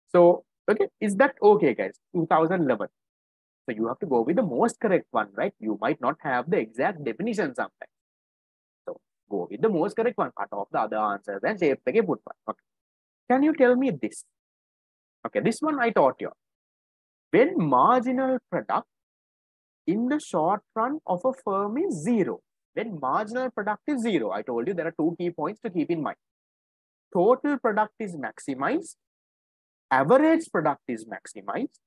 So, okay. Is that okay, guys? 2011. So you have to go with the most correct one, right? You might not have the exact definition sometimes. So go with the most correct one. Cut off the other answers and say, put one. Okay. Can you tell me this? Okay. This one I taught you. When marginal product in the short run of a firm is 0, when marginal product is 0, I told you there are 2 key points to keep in mind. Total product is maximized, average product is maximized,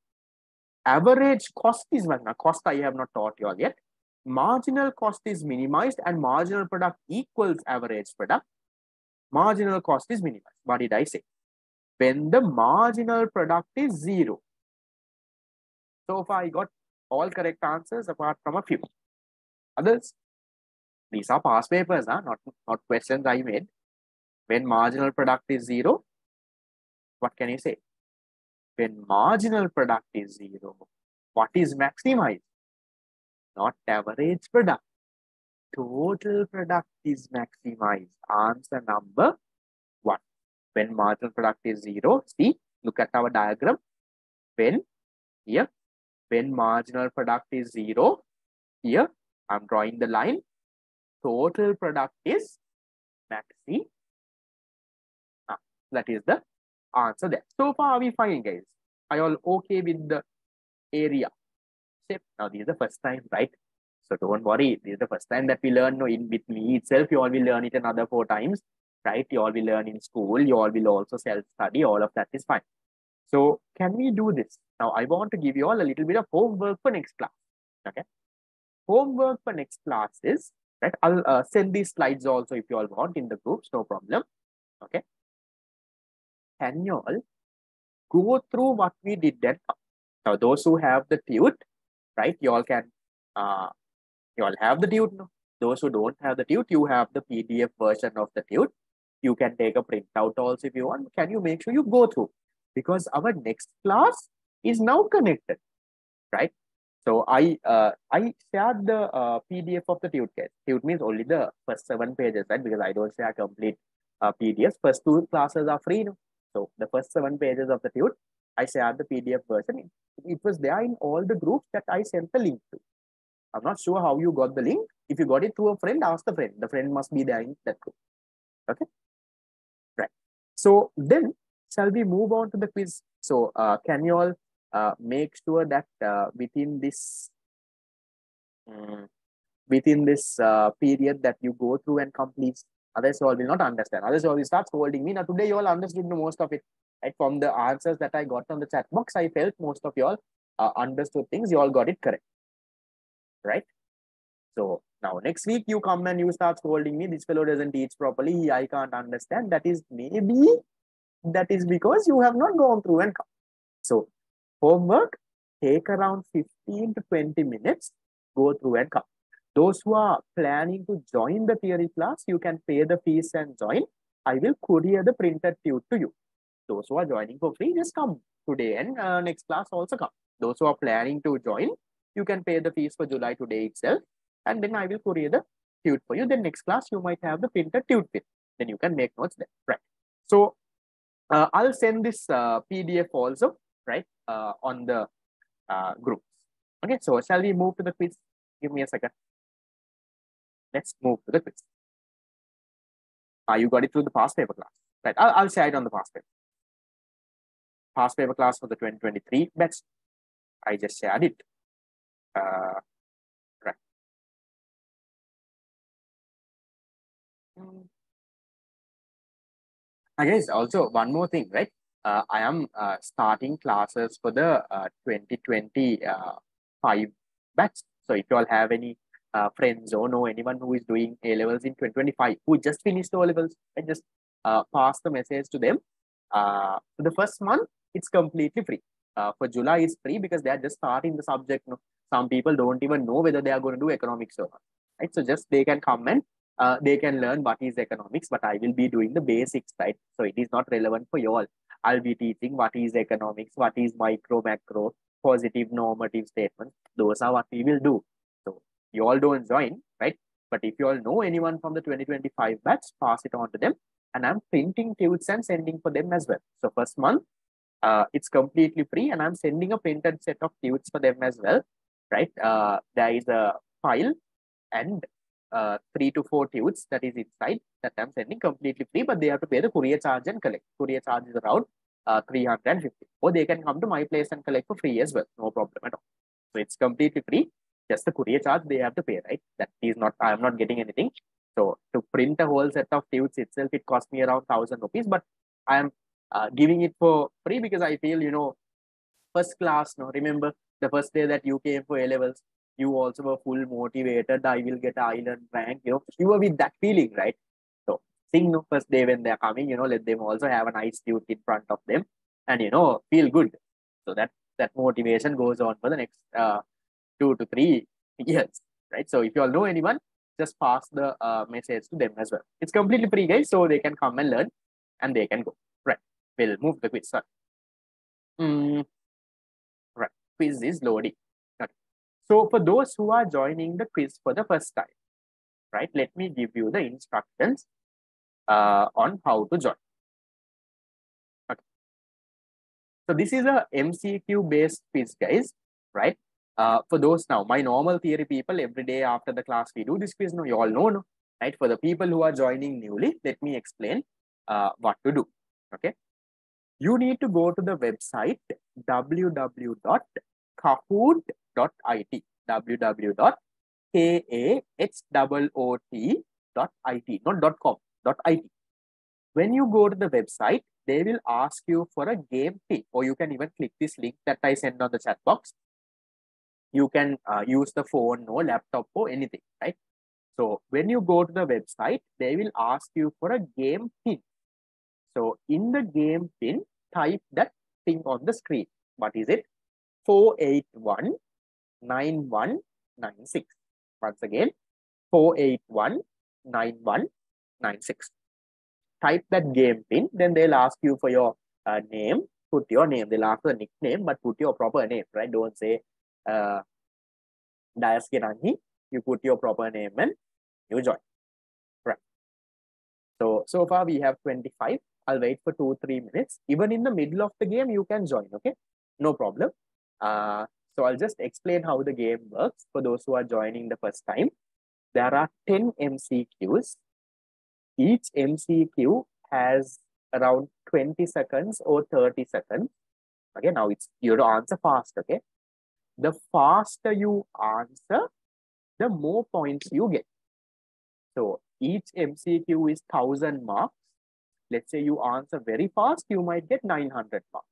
average cost is maximized. Cost I have not taught you all yet. marginal cost is minimized and marginal product equals average product, marginal cost is minimized. What did I say? When the marginal product is 0. So far, I got all correct answers apart from a few. Others, these are past papers, not questions I made. When marginal product is 0, what can you say? When marginal product is 0, what is maximized? Not average product. Total product is maximized. Answer number 1. When marginal product is 0, see, look at our diagram. When marginal product is 0, here I'm drawing the line. Total product is maxi. That is the answer there. So far, are we fine, guys? Are you all okay with the area? Now, this is the first time, right? So don't worry. This is the first time that we learn. No, in with me itself, you all will learn it another 4 times, right? You all will learn in school. You all will also self-study. All of that is fine. So can we do this? Now, I want to give you all a little bit of homework for next class. Okay. Homework for next class is, right? I'll send these slides also if you all want in the groups. No problem. Okay. Can you all go through what we did then? Now, those who have the tute, right? You all can, you all have the tute. No? Those who don't have the tute, you have the PDF version of the tute. You can take a printout also if you want. Can you make sure you go through? Because our next class is now connected, right? So I shared the PDF of the tute case. Tute means only the first 7 pages, right? Because I don't share complete PDFs. First 2 classes are free. No? So the first 7 pages of the tute, I shared the PDF version. It was there in all the groups that I sent the link to. I'm not sure how you got the link. If you got it through a friend, ask the friend. The friend must be there in that group. Okay. Right. So then shall we move on to the quiz? So can you all make sure that within this period that you go through and complete, others all will not understand. Others all will start scolding me. Now today you all understood most of it. Right? From the answers that I got on the chat box, I felt most of you all understood things. You all got it correct. Right? So now next week you come and you start scolding me. This fellow doesn't teach properly. I can't understand. That is because you have not gone through and come. So homework, take around 15 to 20 minutes, go through and come. Those who are planning to join the theory class, you can pay the fees and join. I will courier the printed tute to you. Those who are joining for free, just come today and next class also come. Those who are planning to join, you can pay the fees for July today itself. And then I will courier the tute for you. Then next class, you might have the printed tute with. Then you can make notes there. Right. So I'll send this PDF also, right, on the groups. Okay, so shall we move to the quiz? Give me a second. Let's move to the quiz. You got it through the past paper class. Right, I'll share it on the past paper. Past paper class for the 2023 batch. I just shared it. Right. I guess also one more thing, right? I am starting classes for the 2025 batch. So if you all have any friends or know anyone who is doing A-levels in 2025, who just finished O-levels, and just pass the message to them. For the first month, it's completely free. For July, it's free because they are just starting the subject. No? Some people don't even know whether they are going to do economics or not. Right? So just they can come and they can learn what is economics, but I will be doing the basics, right? So it is not relevant for you all. I'll be teaching what is economics, what is micro, macro, positive, normative statements. Those are what we will do. So you all don't join, right? But if you all know anyone from the 2025 batch, pass it on to them. And I'm printing tutes and sending for them as well. So first month, it's completely free, and I'm sending a printed set of tutes for them as well, right? There is a file and 3 to 4 tutes that is inside that I'm sending completely free, but they have to pay the courier charge and collect. Courier charge is around 350, or they can come to my place and collect for free as well. No problem at all. So it's completely free. Just the courier charge they have to pay, right? That is not, I'm not getting anything. So to print a whole set of tutes itself, it cost me around 1,000 rupees, but I am giving it for free because I feel, first class, no, remember the first day that you came for A-levels, you also were full motivated. I will get island rank. You were with that feeling, right? So sing the first day when they're coming. Let them also have a nice tune in front of them, and feel good. So that motivation goes on for the next 2 to 3 years, right? So if you all know anyone, just pass the message to them as well. It's completely free, guys, so they can come and learn, and they can go. Right. We'll move the quiz. Sorry. Right. Quiz is loading. Okay. So for those who are joining the quiz for the first time, right, let me give you the instructions on how to join. Okay. So this is a MCQ based quiz, guys, right? For those now, my normal theory people, every day after the class, we do this quiz. No, you all know, no? Right? For the people who are joining newly, let me explain what to do. Okay. You need to go to the website www.kahoot.it, www.kahoot.it, not .com, .it. When you go to the website, they will ask you for a game pin, or you can even click this link that I send on the chat box. You can use the phone or laptop or anything, right? So when you go to the website, they will ask you for a game pin. So in the game pin, type that thing on the screen. What is it? 4819196. Once again, 4819196. Type that game pin, then they'll ask you for your name. Put your name. They'll ask for a nickname, but put your proper name, right? Don't say Dayas Genanhi. You put your proper name and you join. Right. So far we have 25. I'll wait for 2-3 minutes. Even in the middle of the game, you can join, okay? No problem. So I'll just explain how the game works for those who are joining the first time. There are 10 MCQs. Each MCQ has around 20 seconds or 30 seconds. Okay, now you have to answer fast, okay? The faster you answer, the more points you get. So each MCQ is 1,000 marks. Let's say you answer very fast, you might get 900 marks.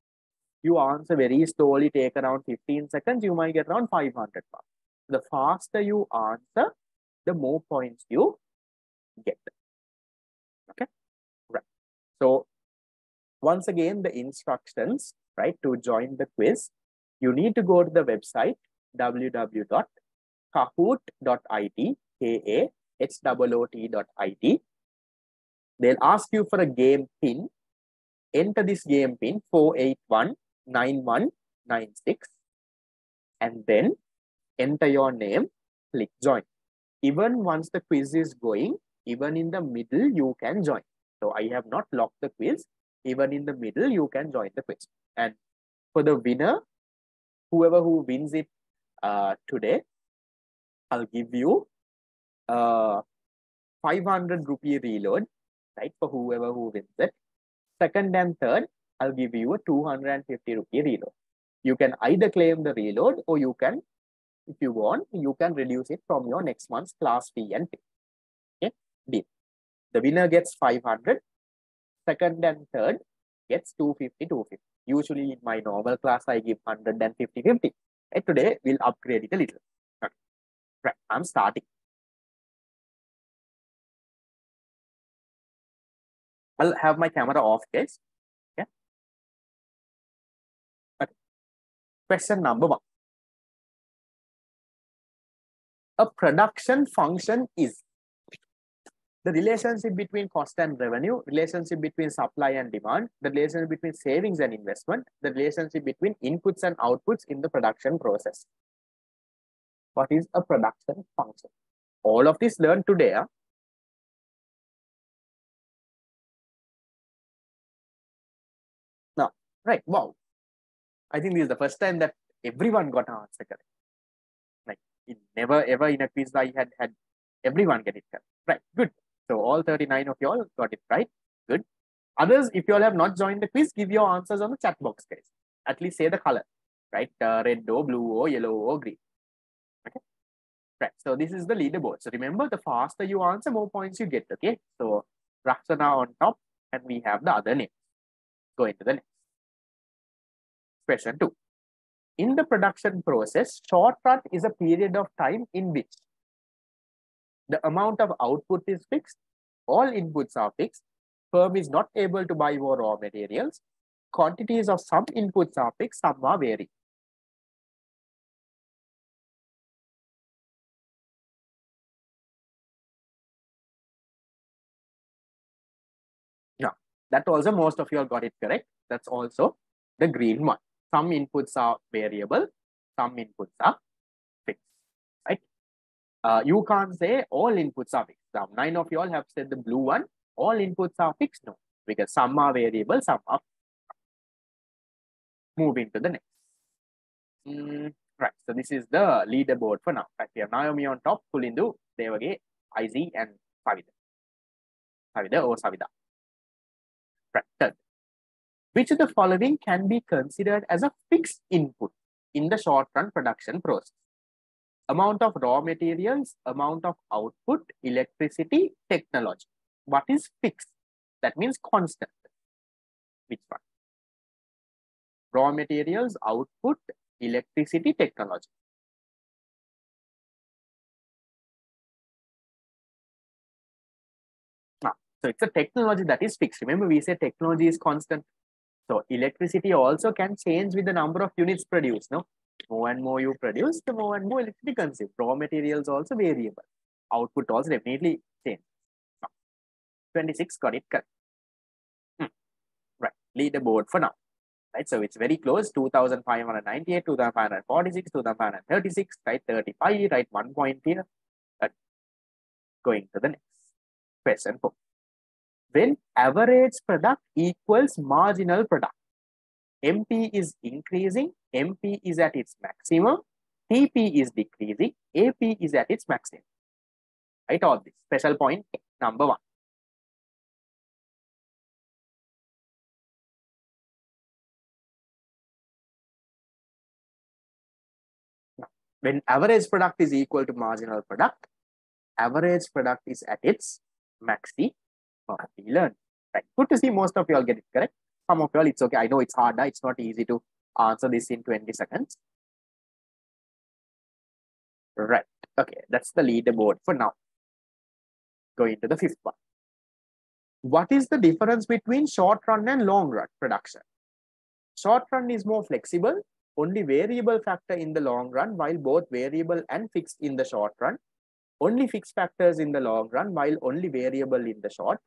You answer very slowly, take around 15 seconds, you might get around 500 marks. The faster you answer, the more points you get. Okay, right. So once again, the instructions, right, to join the quiz, you need to go to the website www.kahoot.it, kahoot.it. They'll ask you for a game pin. Enter this game pin 4819196, and then enter your name, click join. Even once the quiz is going, even in the middle, you can join. So I have not locked the quiz. Even in the middle, you can join the quiz. And for the winner, whoever who wins it today, I'll give you 500 rupee reload, right? For whoever who wins it. Second and third, I'll give you a 250 rupee reload. You can either claim the reload, or you can, if you want, you can reduce it from your next month's class fee and pay. Okay, deal. The winner gets 500. Second and third gets 250, 250. Usually in my normal class, I give 100 and 50, 50. And today, we'll upgrade it a little. Okay. Right, I'm starting. I'll have my camera off, guys. Okay. Okay. Question number 1. A production function is the relationship between cost and revenue, relationship between supply and demand, the relationship between savings and investment, the relationship between inputs and outputs in the production process. What is a production function? All of this learned today. Now, right, wow. I think this is the first time that everyone got an answer correct. Like, never ever in a quiz I had everyone get it correct. Right, good. So all 39 of y'all got it right. Good. Others, if you all have not joined the quiz, give your answers on the chat box, guys. At least say the color, right? Red or blue or yellow or green. Okay. Right. So this is the leaderboard. So remember, the faster you answer, more points you get. Okay. So Raksana on top, and we have the other names. Go into the next. Question 2. In the production process, short run is a period of time in which the amount of output is fixed, all inputs are fixed, firm is not able to buy more raw materials, quantities of some inputs are fixed, some are varying. Now, that also most of you all got it correct. That's also the green one. Some inputs are variable, some inputs are fixed, right? You can't say all inputs are fixed. Now, 9 of you all have said the blue one, all inputs are fixed. No, because some are variable, some are moving to the next. Right, so this is the leaderboard for now. Right, we have Naomi on top, Kulindu, Devage, IZ, and Savida or Savida. Right, third. Which of the following can be considered as a fixed input in the short run production process? Amount of raw materials, amount of output, electricity, technology. What is fixed? That means constant. Which one? Raw materials, output, electricity, technology. So it's a technology that is fixed. Remember, we say technology is constant. So electricity also can change with the number of units produced. No, more and more you produce, the more and more electricity consumed. Raw materials also variable. Output also definitely change. 26 got it correct. Right, leaderboard for now. Right, so it's very close. 2,598, 2,546, 2,536, right? 35, right? 1 point here. Going to the next question 4. When average product equals marginal product, MP is increasing, MP is at its maximum, TP is decreasing, AP is at its maximum. Right, all this. Special point number 1. When average product is equal to marginal product, average product is at its maximum. Learn. Right. Good to see most of you all get it correct. Some of you all, it's okay. I know it's harder. It's not easy to answer this in 20 seconds. Right. Okay. That's the leaderboard for now. Going to the 5th one. What is the difference between short run and long run production? Short run is more flexible, only variable factor in the long run, while both variable and fixed in the short run. Only fixed factors in the long run, while only variable in the short.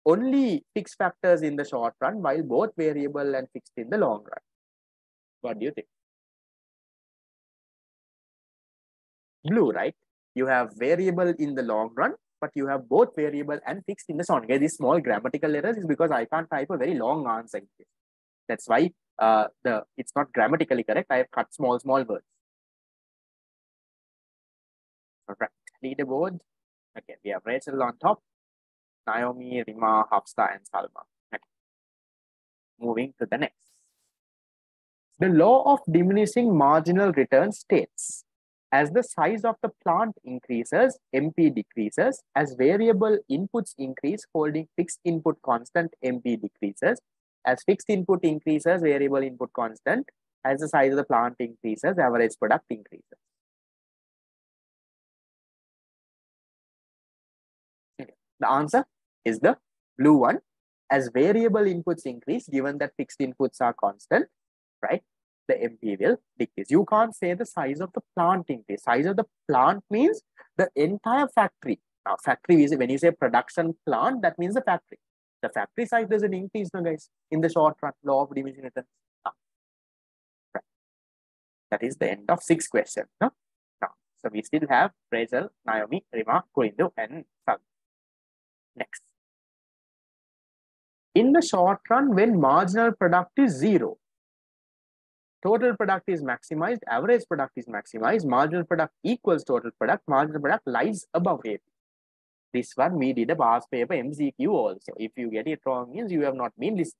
Only fixed factors in the short run, while both variable and fixed in the long run. What do you think? Blue, right? You have variable in the long run, but you have both variable and fixed in the short. Okay, these small grammatical errors is because I can't type a very long answer. That's why it's not grammatically correct. I have cut small words. All right, leaderboard. Okay, we have Rachel on top, Naomi, Rima, Hafsa, and Salma. Okay. Moving to the next. The law of diminishing marginal return states, as the size of the plant increases, MP decreases. As variable inputs increase, holding fixed input constant, MP decreases. As fixed input increases, variable input constant. As the size of the plant increases, average product increases. Okay. The answer is the blue one. As variable inputs increase, given that fixed inputs are constant, right? The MP will decrease. You can't say the size of the plant increase. Size of the plant means the entire factory. Now, factory is when you say production plant, that means the factory. The factory size doesn't increase, no, guys, in the short run. Law of diminishing returns. Right. That is the end of 6 questions. No? Now, so we still have Rachel, Naomi, Rima, Kurindu, and Sam. Next. In the short run, when marginal product is 0, total product is maximized, average product is maximized, marginal product equals total product, marginal product lies above AP. This one we did a past paper MCQ also. If you get it wrong, means you have not been listening.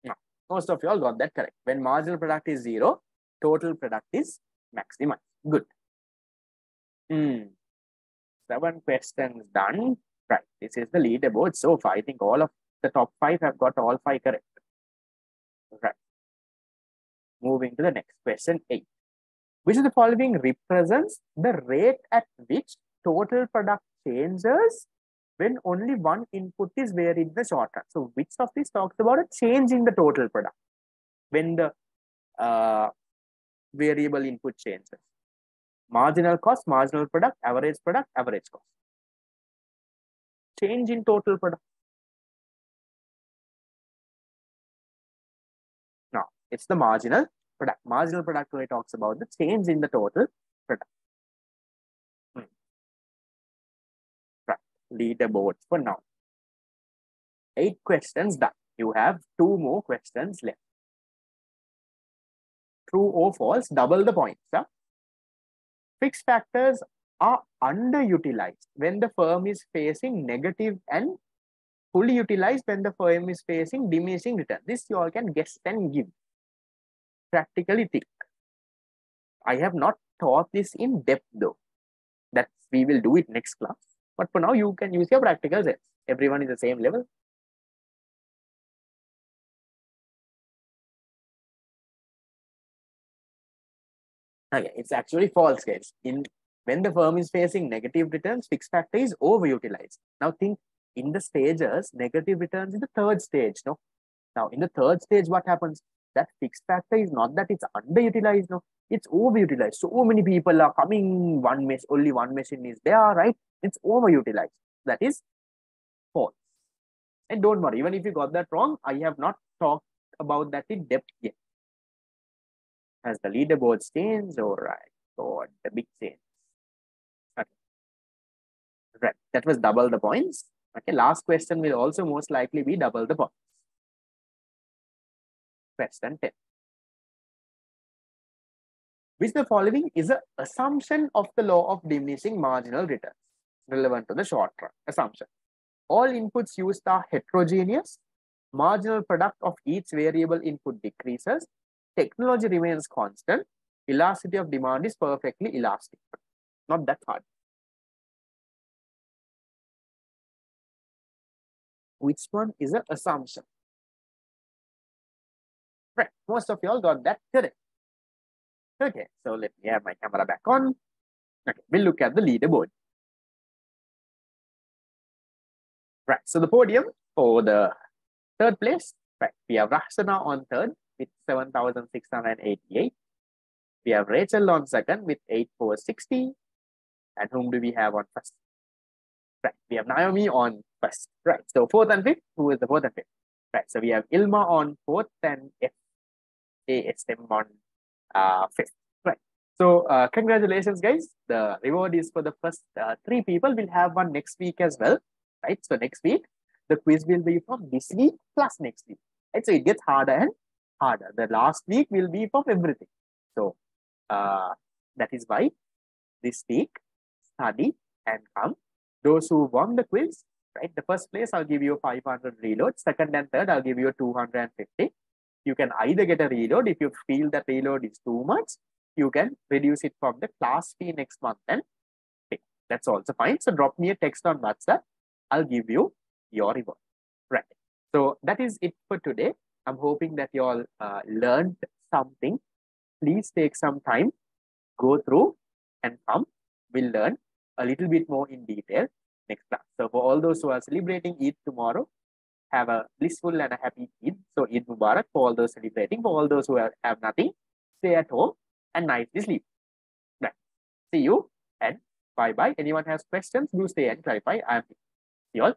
No, most of you all got that correct. When marginal product is 0, total product is maximized. Good. 7 questions done. Right. This is the leaderboard so far. I think all of the top 5 have got all 5 correct. Right. Moving to the next question 8. Which of the following represents the rate at which total product changes when only one input is varied in the short run? So which of these talks about a change in the total product when the variable input changes? Marginal cost, marginal product, average cost. Change in total product. No, it's the marginal product. Marginal product where it talks about the change in the total product. Right. Leaderboards for now. 8 questions done. You have 2 more questions left. True or false, double the points. Huh? Fixed factors are underutilized when the firm is facing negative and fully utilized when the firm is facing diminishing return. This you all can guess and give. Practically think. I have not taught this in depth though. That we will do it next class. But for now, you can use your practical sense. Everyone is the same level. Okay, it's actually false, guys. When the firm is facing negative returns, fixed factor is overutilized. Now think in the stages, negative returns in the third stage. No. Now in the third stage, what happens? That fixed factor is not that it's underutilized. No, it's overutilized. So many people are coming. Only one machine is there, right? It's overutilized. That is false. And don't worry, even if you got that wrong, I have not talked about that in depth yet. Has the leaderboards changed? All right, got the big change. Okay. Right, that was double the points. Okay, last question will also most likely be double the points. Question 10. Which the following is an assumption of the law of diminishing marginal returns relevant to the short run? Assumption. All inputs used are heterogeneous. Marginal product of each variable input decreases. Technology remains constant. Elasticity of demand is perfectly elastic. Not that hard. Which one is an assumption? Right. Most of you all got that correct. Okay, so let me have my camera back on. Okay, we'll look at the leaderboard. Right, so the podium for the third place, right, we have Rahsana on third with 7,688. We have Rachel on second with 8,460. And whom do we have on first? Right, we have Naomi on first. Right, so fourth and fifth, who is the fourth and fifth? Right, so we have Ilma on fourth and ASM on fifth. Right, so congratulations, guys. The reward is for the first 3 people. We'll have one next week as well. Right, so next week, the quiz will be from this week plus next week. Right, so it gets harder and harder. The last week will be from everything. So that is why this week, study and come. Those who won the quiz, right? The first place, I'll give you 500 reload. Second and third, I'll give you 250. You can either get a reload. If you feel that reload is too much, you can reduce it from the class fee next month and pay. That's also fine. So drop me a text on WhatsApp. I'll give you your reward. Right. So that is it for today. I'm hoping that you all learned something. Please take some time, go through and come. We'll learn a little bit more in detail next class. So for all those who are celebrating Eid tomorrow, have a blissful and a happy Eid. So Eid Mubarak for all those celebrating. For all those who have nothing, stay at home and nicely sleep. Right. See you and bye-bye. Anyone has questions, do stay and clarify. I'm here. See you all.